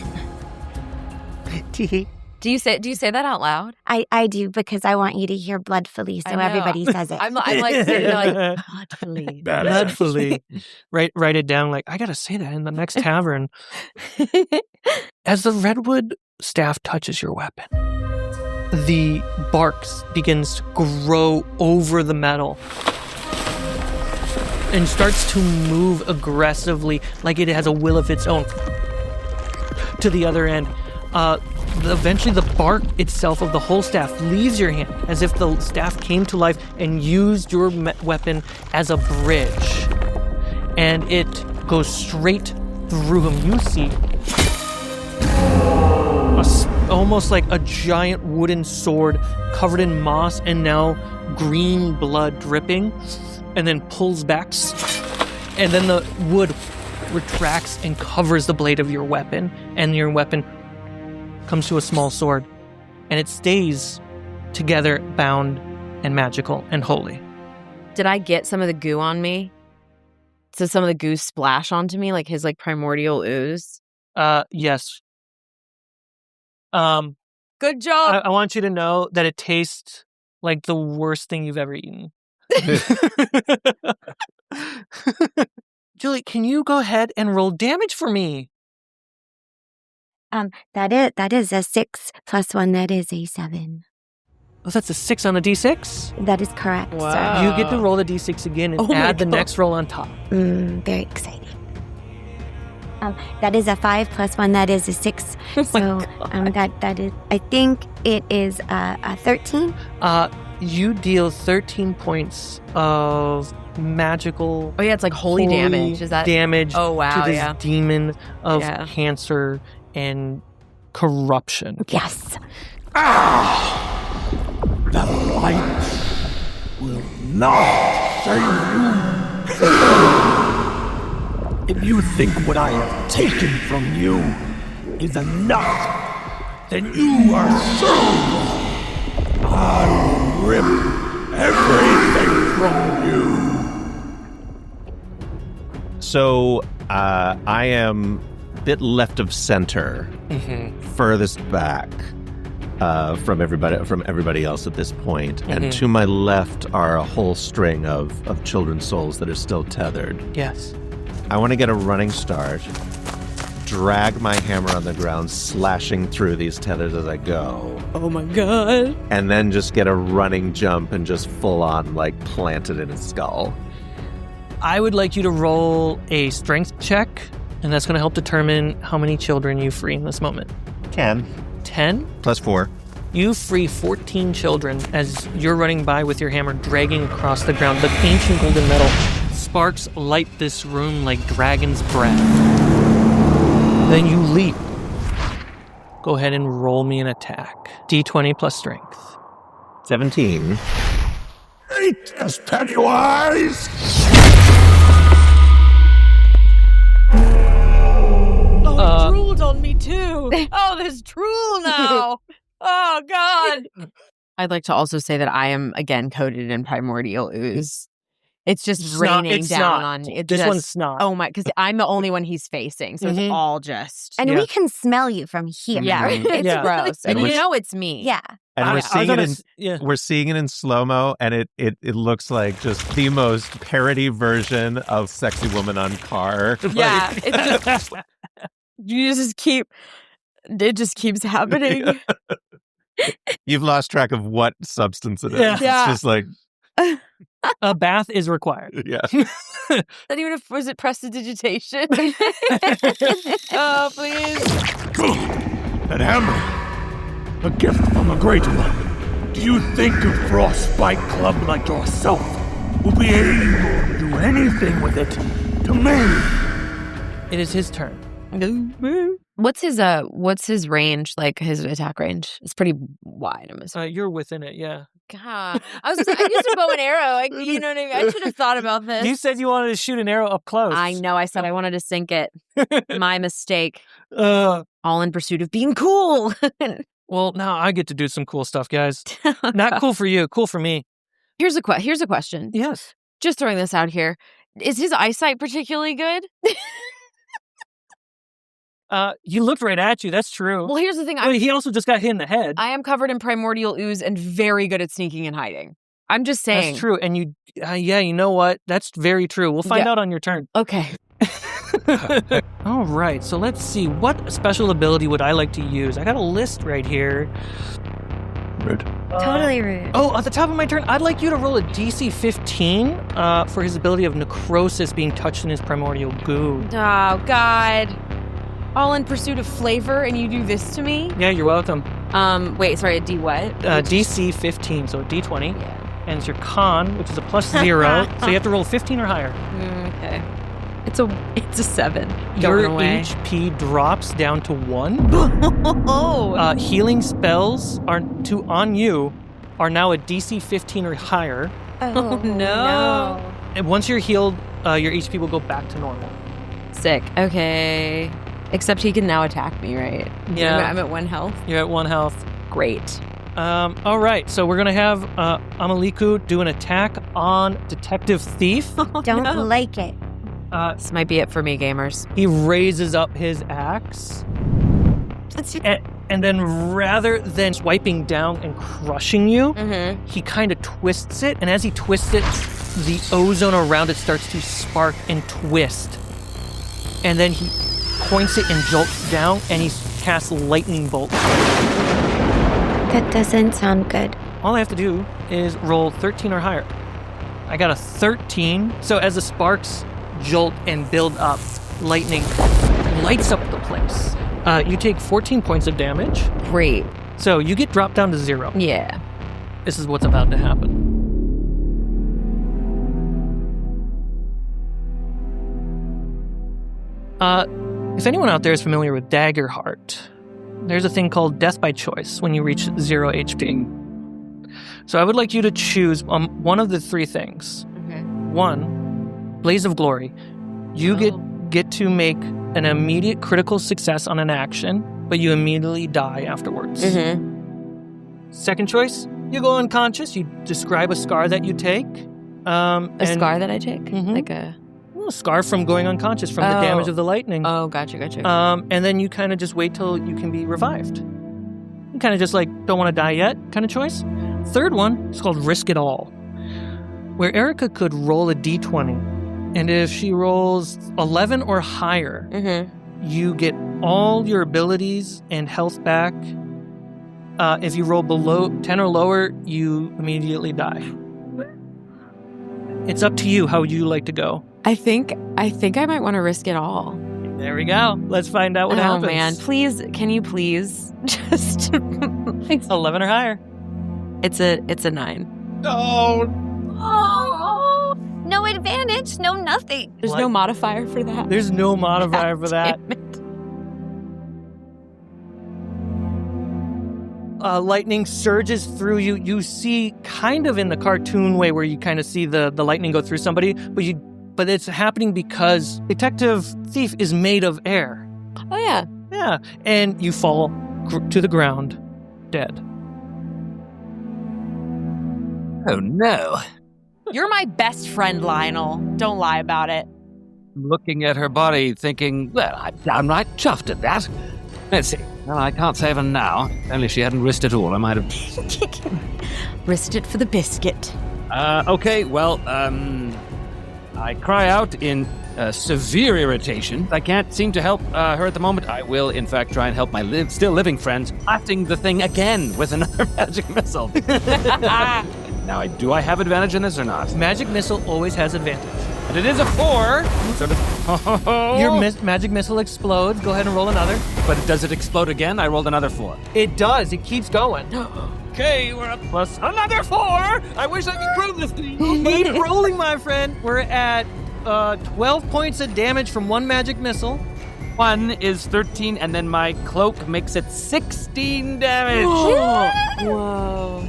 S2: Do you say that out loud?
S4: I do, because I want you to hear bloodfully, so everybody says it.
S2: I'm like sitting there like, bloodfully.
S1: Bloodfully. Write it down like, I gotta say that in the next tavern. As the redwood staff touches your weapon, the bark begins to grow over the metal and starts to move aggressively like it has a will of its own to the other end. Eventually the bark itself of the whole staff leaves your hand as if the staff came to life and used your weapon as a bridge. And it goes straight through him. You see almost like a giant wooden sword covered in moss and now green blood dripping, and then pulls back. And then the wood retracts and covers the blade of your weapon, and your weapon comes to a small sword, and it stays together, bound and magical and holy.
S2: Did I get some of the goo on me? So some of the goo splash onto me, like his primordial ooze?
S1: Yes.
S2: Good job.
S1: I want you to know that it tastes like the worst thing you've ever eaten. Julie, can you go ahead and roll damage for me?
S4: That is a 6 plus 1. That is a 7.
S1: Oh, that's a 6 on the D6?
S4: That is correct,
S2: Wow.
S4: sir.
S1: You get to roll the D6 again and add the next roll on top.
S4: Very exciting. That is a 5 plus 1. That is a 6. So that is, I think it is a 13.
S1: You deal 13 points of magical.
S2: Oh yeah, it's like holy damage. Is that
S1: damage?
S2: Oh wow,
S1: to this demon of cancer and corruption.
S4: Yes.
S5: The light will not save you. If you think what I have taken from you is enough, then you are certain I'll rip everything from you.
S6: So I am a bit left of center, furthest back from everybody else at this point. And to my left are a whole string of children's souls that are still tethered.
S1: Yes.
S6: I want to get a running start, drag my hammer on the ground, slashing through these tethers as I go.
S2: Oh my god.
S6: And then just get a running jump and just full on plant it in his skull.
S1: I would like you to roll a strength check, and that's going to help determine how many children you free in this moment.
S6: 10.
S1: 10?
S6: Plus 4.
S1: You free 14 children as you're running by with your hammer, dragging across the ground. The ancient golden metal sparks light this room like dragon's breath. Then you leap. Go Go ahead and roll me an attack. D20 plus strength.
S6: 17.
S5: Hate as Pennywise!
S7: Oh, he drooled on me too. Oh, there's drool now. Oh, God. I'd like to also say that I am, again, coated in primordial ooze. It's just raining down on me.
S1: This one's snot.
S7: Oh, my, because I'm the only one he's facing. So it's all just.
S4: And we can smell you from here.
S7: Yeah, it's gross. And you know it's me.
S4: Yeah.
S6: And we're seeing it in slow-mo, and it looks like just the most parody version of Sexy Woman on Car.
S7: Yeah. It's just, it just keeps happening.
S6: You've lost track of what substance it is.
S1: Yeah.
S6: It's just like...
S1: A bath is required.
S6: Yeah.
S7: Not even if was it prestidigitation? Oh, please.
S5: An hammer. A gift from a great one. Do you think a frostbite club like yourself will be able to do anything with it to me?
S1: It is his turn.
S2: What's his range, like his attack range? It's pretty wide, I'm assuming.
S1: You're within it, yeah.
S2: God. I used a bow and arrow. You know what I mean? I should have thought about this.
S1: You said you wanted to shoot an arrow up close.
S2: I know. I said I wanted to sink it. My mistake.
S1: Uh,
S2: All in pursuit of being cool.
S1: well, now I get to do some cool stuff, guys. Not cool for you, cool for me.
S2: Here's a question.
S1: Yes.
S2: Just throwing this out here. Is his eyesight particularly good?
S1: He looked right at you. That's true.
S2: Well, here's the thing.
S1: He also just got hit in the head.
S2: I am covered in primordial ooze and very good at sneaking and hiding. I'm just saying.
S1: That's true. And you, you know what? That's very true. We'll find out on your turn.
S2: Okay.
S1: All right. So let's see. What special ability would I like to use? I got a list right here.
S5: Rude.
S4: Totally rude.
S1: Oh, at the top of my turn, I'd like you to roll a DC 15 for his ability of necrosis being touched in his primordial goo.
S2: Oh, God. All in pursuit of flavor, and you do this to me?
S1: Yeah, you're welcome.
S2: Wait, sorry, a D what?
S1: DC 15, so a D20.
S2: Yeah.
S1: And it's your con, which is a plus 0, so you have to roll 15 or higher.
S2: Okay. It's a 7.
S1: Your HP drops down to 1.
S2: Oh.
S1: Healing spells on you are now a DC 15 or higher.
S4: Oh, no.
S1: And once you're healed, your HP will go back to normal.
S2: Sick. Okay. Except he can now attack me, right?
S1: Yeah.
S2: I'm at 1 health.
S1: You're at 1 health.
S2: Great.
S1: All right, so we're going to have Amaliku do an attack on Detective Thief.
S4: Don't like it.
S2: This might be it for me, gamers.
S1: He raises up his axe. And then rather than swiping down and crushing you, he kind of twists it. And as he twists it, the ozone around it starts to spark and twist. And then he points it and jolts down, and he casts lightning bolt.
S4: That doesn't sound good.
S1: All I have to do is roll 13 or higher. I got a 13. So as the sparks jolt and build up, lightning lights up the place. You take 14 points of damage.
S2: Great.
S1: So you get dropped down to 0.
S2: Yeah.
S1: This is what's about to happen. If anyone out there is familiar with Daggerheart, there's a thing called Death by Choice when you reach 0 HP. So I would like you to choose one of the 3 things.
S2: Okay.
S1: 1, Blaze of Glory. You get to make an immediate critical success on an action, but you immediately die afterwards. Second choice, you go unconscious. You describe a scar that you take.
S2: A scar that I take? Like a
S1: scar from going unconscious from the damage of the lightning.
S2: Oh, gotcha.
S1: And then you kind of just wait till you can be revived. You kind of just don't want to die yet kind of choice. Third one is called Risk It All, where Erica could roll a d20, and if she rolls 11 or higher, you get all your abilities and health back. If you roll below 10 or lower, you immediately die. It's up to you how you like to go.
S2: I think I might want to risk it all.
S1: There we go. Let's find out what happens.
S2: Oh man, please, can you please just
S1: 11 or higher.
S2: It's a 9.
S4: Oh, no advantage, no nothing.
S2: There's no modifier for that.
S1: There's no modifier for that.
S2: Damn it.
S1: lightning surges through you. You see, kind of in the cartoon way where you kind of see the lightning go through somebody, but it's happening because Detective Thief is made of air.
S7: Oh, yeah.
S1: Yeah, and you fall to the ground, dead.
S3: Oh, no.
S7: You're my best friend, Lionel. Don't lie about it.
S3: Looking at her body, thinking, well, I'm downright chuffed at that. Let's see. Well, I can't save her now. If only she hadn't risked it all, I might have...
S7: Risked it for the biscuit.
S3: Okay, well, I cry out in severe irritation. I can't seem to help her at the moment. I will, in fact, try and help my still living friends, blasting the thing again with another magic missile. Now, do I have advantage in this or not?
S1: Magic missile always has advantage.
S3: And it is a 4. Sort of.
S1: Your magic missile explodes. Go ahead and roll another.
S3: But does it explode again? I rolled another 4.
S1: It does. It keeps going.
S3: Okay, we're up plus another 4. I wish I could prove this to you.
S1: Keep rolling, my friend. We're at 12 points of damage from one magic missile.
S3: 1 is 13, and then my cloak makes it 16 damage.
S7: Whoa.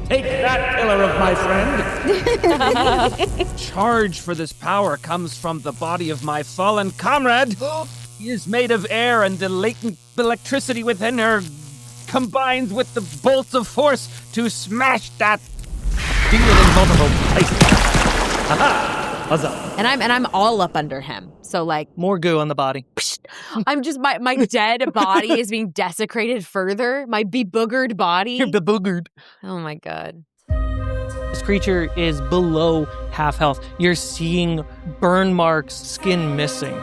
S8: Take that, pillar of my friend.
S3: Charge for this power comes from the body of my fallen comrade. He is made of air, and the latent electricity within her combines with the bolts of force to smash that deal in multiple places. Aha! Huzzah!
S7: And I'm all up under him. So like
S1: More goo on the body.
S7: I'm just my dead body is being desecrated further. My beboogered body.
S1: You're beboogered.
S7: Oh my god.
S1: This creature is below half health. You're seeing burn marks, skin missing.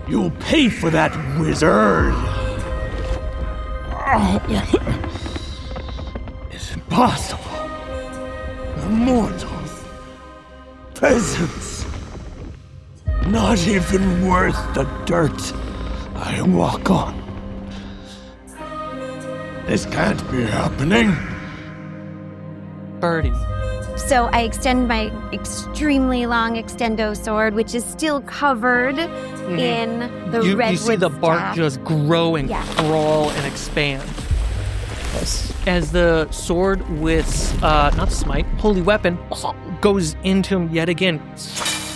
S8: You'll pay for that, wizard. It's impossible. Mortals. Peasants. Not even worth the dirt I walk on. This can't be happening.
S1: Birdie.
S4: So I extend my extremely long extendo sword, which is still covered in the redwood
S1: You see the bark
S4: staff.
S1: just grow and crawl and expand. As the sword with, not smite, holy weapon, goes into him yet again.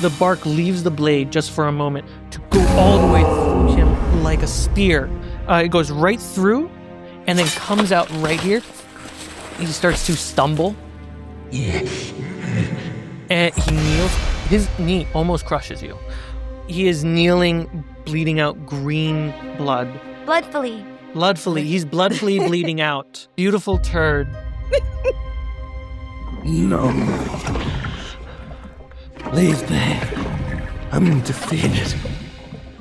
S1: The bark leaves the blade just for a moment to go all the way through him like a spear. It goes right through and then comes out right here. He starts to stumble. And he kneels. His knee almost crushes you. He is kneeling, bleeding out green blood.
S4: Bloodfully.
S1: He's bloodfully bleeding out. Beautiful turd.
S8: No. Leave me. I'm defeated.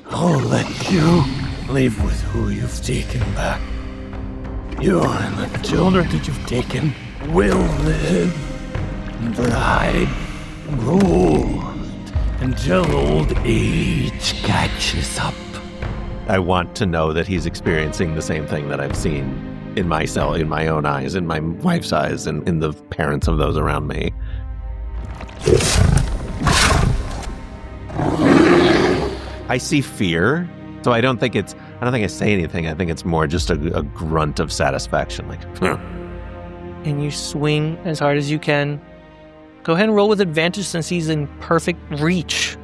S8: I'll let you leave with who you've taken back. You and the children that you've taken will live. But I grow old until old age catches up.
S6: I want to know that he's experiencing the same thing that I've seen in myself, in my own eyes, in my wife's eyes, and in the parents of those around me. I see fear, so I don't think I say anything. I think it's more just a grunt of satisfaction, like.
S1: And you swing as hard as you can. Go ahead and roll with advantage since he's in perfect reach.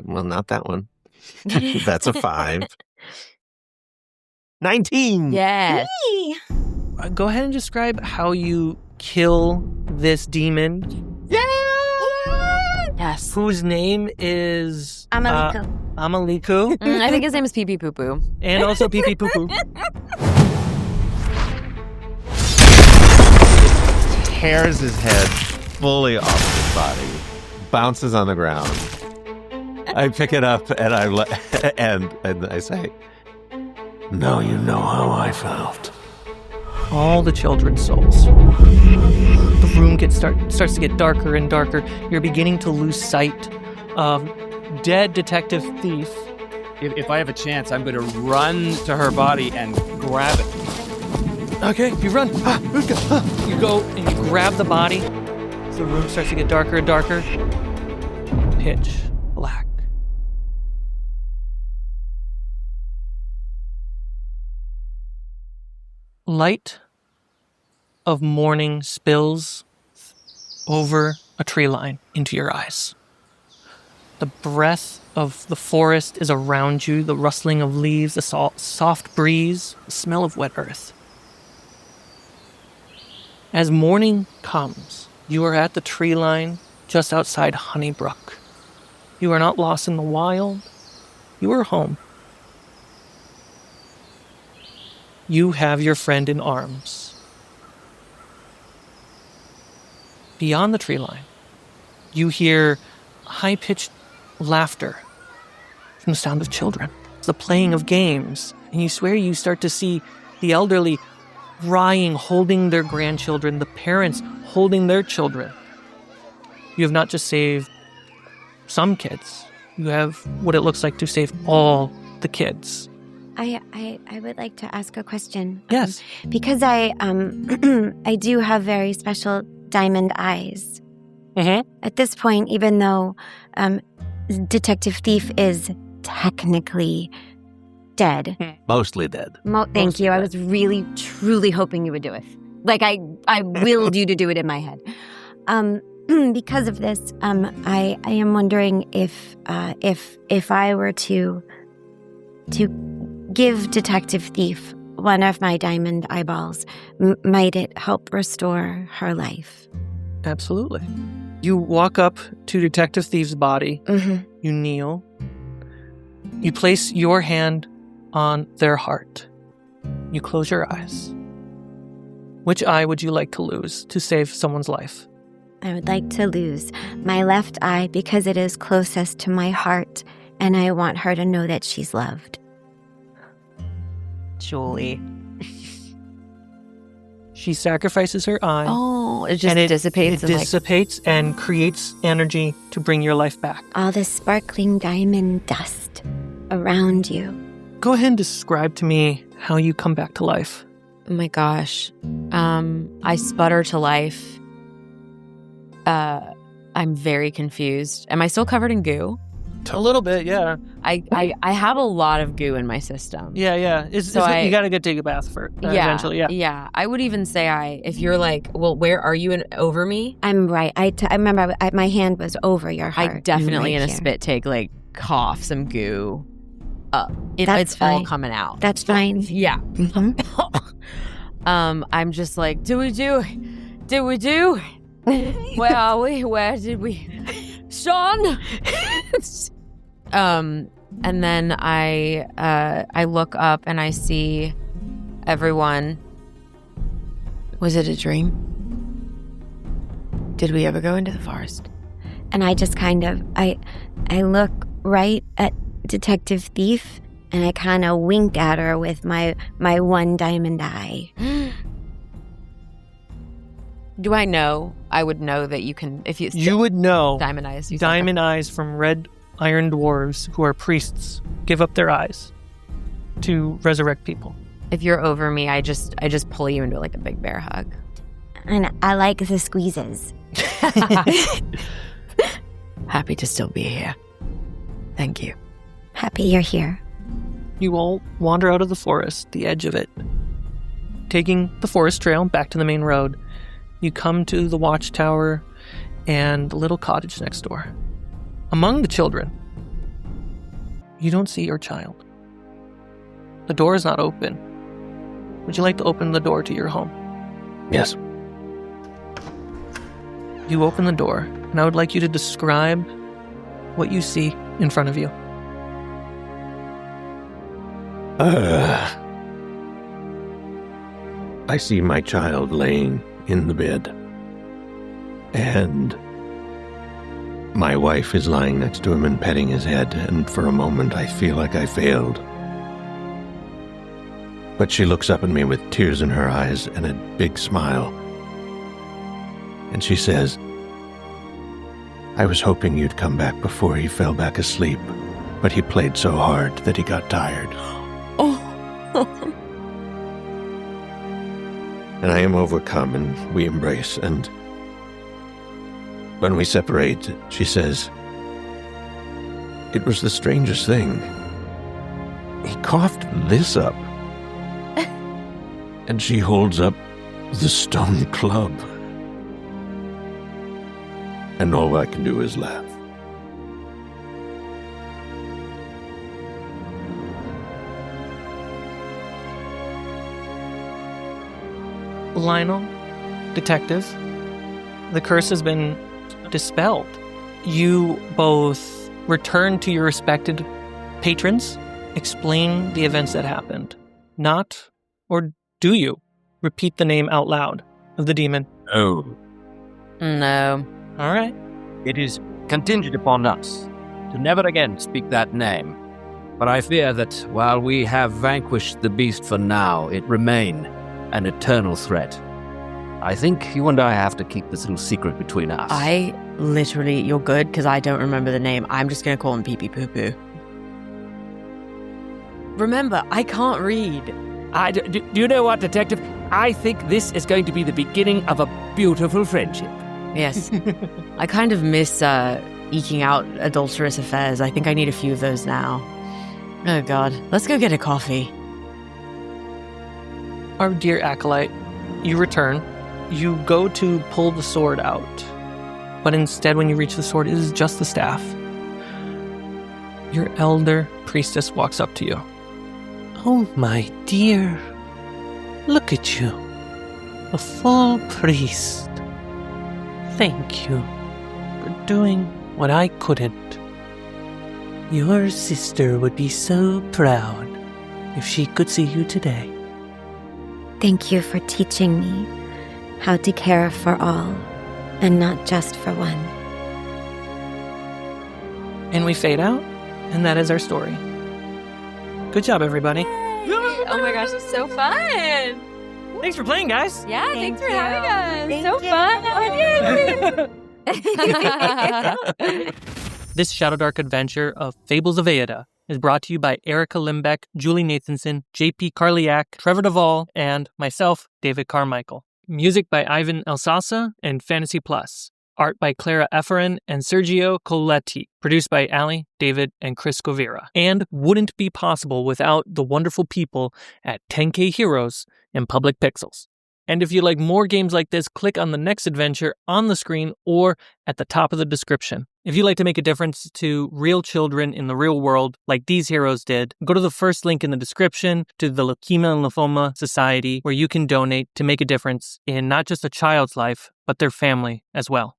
S6: Well, not that one. That's a 5. 19.
S7: Yes.
S4: Hey.
S1: Go ahead and describe how you kill this demon.
S7: Yes.
S1: Whose name is
S4: Amaliku.
S1: Amaliku.
S7: I think his name is Pee Pee Poo Poo.
S1: And also Pee Pee Poo Poo.
S6: Tears his head fully off his body, bounces on the ground. I pick it up and and I say,
S8: Now you know how I felt.
S1: All the children's souls. The room starts to get darker and darker. You're beginning to lose sight of dead Detective Thief.
S3: If I have a chance, I'm going to run to her body and grab it.
S1: Okay, you run. You go and you grab the body. The room starts to get darker and darker. Pitch black. Light of morning spills over a tree line into your eyes. The breath of the forest is around you, the rustling of leaves, the soft breeze, the smell of wet earth. As morning comes, you are at the tree line just outside Honeybrook. You are not lost in the wild. You are home. You have your friend in arms. Beyond the tree line, you hear high-pitched laughter from the sound of children, the playing of games, and you swear you start to see the elderly crying, holding their grandchildren, the parents holding their children. You have not just saved some kids, you have what it looks like to save all the kids.
S4: I would like to ask a question.
S1: Yes.
S4: Because I I do have very special diamond eyes.
S1: Mm-hmm.
S4: At this point, even though Detective Thief is technically dead.
S6: Mostly dead.
S4: Thank you. I was really, truly hoping you would do it. Like, I willed you to do it in my head. Because of this, I am wondering if I were to give Detective Thief one of my diamond eyeballs, might it help restore her life?
S1: Absolutely. You walk up to Detective Thief's body.
S4: Mm-hmm.
S1: You kneel. You place your hand on their heart. You close your eyes. Which eye would you like to lose to save someone's life?
S4: I would like to lose my left eye because it is closest to my heart, and I want her to know that she's loved.
S7: Julie.
S1: She sacrifices her eye.
S7: Oh, it just
S1: and
S7: dissipates.
S1: It dissipates and creates energy to bring your life back.
S4: All the sparkling diamond dust around you.
S1: Go ahead and describe to me how you come back to life.
S2: Oh my gosh. I sputter to life. I'm very confused. Am I still covered in goo?
S1: A little bit, yeah.
S2: I have a lot of goo in my system.
S1: Yeah. You got to take a bath for eventually, yeah.
S2: Yeah. I would even say if you're like, well, where are you over me?
S4: I'm right. I remember my hand was over your heart.
S2: I definitely
S4: right
S2: in a
S4: here.
S2: spit take cough some goo up.
S4: That's
S2: it's
S4: fine.
S2: all coming out.
S4: That's fine.
S2: Yeah.
S4: Mm-hmm.
S2: I'm just like, did we do? Where are we? Where did we? Sean. And then I look up and I see everyone. Was it a dream? Did we ever go into the forest?
S4: And I just kind of I look right at Detective Thief and I kind of wink at her with my one diamond eye.
S2: Do I know? I would know that you can, if
S1: you would know
S2: diamond eyes.
S1: Diamond eyes from red iron dwarves who are priests give up their eyes to resurrect people.
S2: If you're over me, I just pull you into a big bear hug.
S4: And I like the squeezes.
S2: Happy to still be here. Thank you.
S4: Happy you're here.
S1: You all wander out of the forest, the edge of it. Taking the forest trail back to the main road, you come to the watchtower and the little cottage next door. Among the children, you don't see your child. The door is not open. Would you like to open the door to your home?
S5: Yes.
S1: You open the door, and I would like you to describe what you see in front of you.
S5: I see my child laying in the bed. And my wife is lying next to him and petting his head, and for a moment I feel like I failed. But she looks up at me with tears in her eyes and a big smile. And she says, I was hoping you'd come back before he fell back asleep, but he played so hard that he got tired. And I am overcome, and we embrace, and when we separate, she says, it was the strangest thing. He coughed this up. And she holds up the stone club. And all I can do is laugh.
S1: Lionel, detective, the curse has been dispelled. You both return to your respected patrons, explain the events that happened. Not, or do you, repeat the name out loud of the demon?
S3: Oh.
S2: No.
S1: All right.
S3: It is contingent upon us to never again speak that name. But I fear that while we have vanquished the beast for now, it remain an eternal threat. I think you and I have to keep this little secret between us.
S7: You're good, because I don't remember the name. I'm just going to call him Pee Pee Poo Poo. Remember, I can't read.
S8: Do you know what, Detective? I think this is going to be the beginning of a beautiful friendship.
S7: Yes. I kind of miss eking out adulterous affairs. I think I need a few of those now. Oh, God. Let's go get a coffee.
S1: Our dear acolyte, you return. You go to pull the sword out. But instead, when you reach the sword, it is just the staff. Your elder priestess walks up to you.
S8: Oh, my dear. Look at you. A full priest. Thank you for doing what I couldn't. Your sister would be so proud if she could see you today.
S4: Thank you for teaching me how to care for all and not just for one.
S1: And we fade out, and that is our story. Good job, everybody.
S2: Oh my gosh, it's so fun.
S1: Thanks for playing, guys.
S2: Yeah, thanks for having us.
S4: Thank
S2: So fun.
S1: This Shadowdark adventure of Fables of Eyrde is brought to you by Erica Limbeck, Julie Nathanson, JP Carliak, Trevor Duvall, and myself, David Carmichael. Music by Ivan Elsasser and Fantasy Plus. Art by Clara Efferin and Sergio Coletti. Produced by Ali, David, and Chris Govira. And wouldn't be possible without the wonderful people at 10K Heroes and Public Pixels. And if you like more games like this, click on the next adventure on the screen or at the top of the description. If you'd like to make a difference to real children in the real world, like these heroes did, go to the first link in the description to the Leukemia and Lymphoma Society, where you can donate to make a difference in not just a child's life, but their family as well.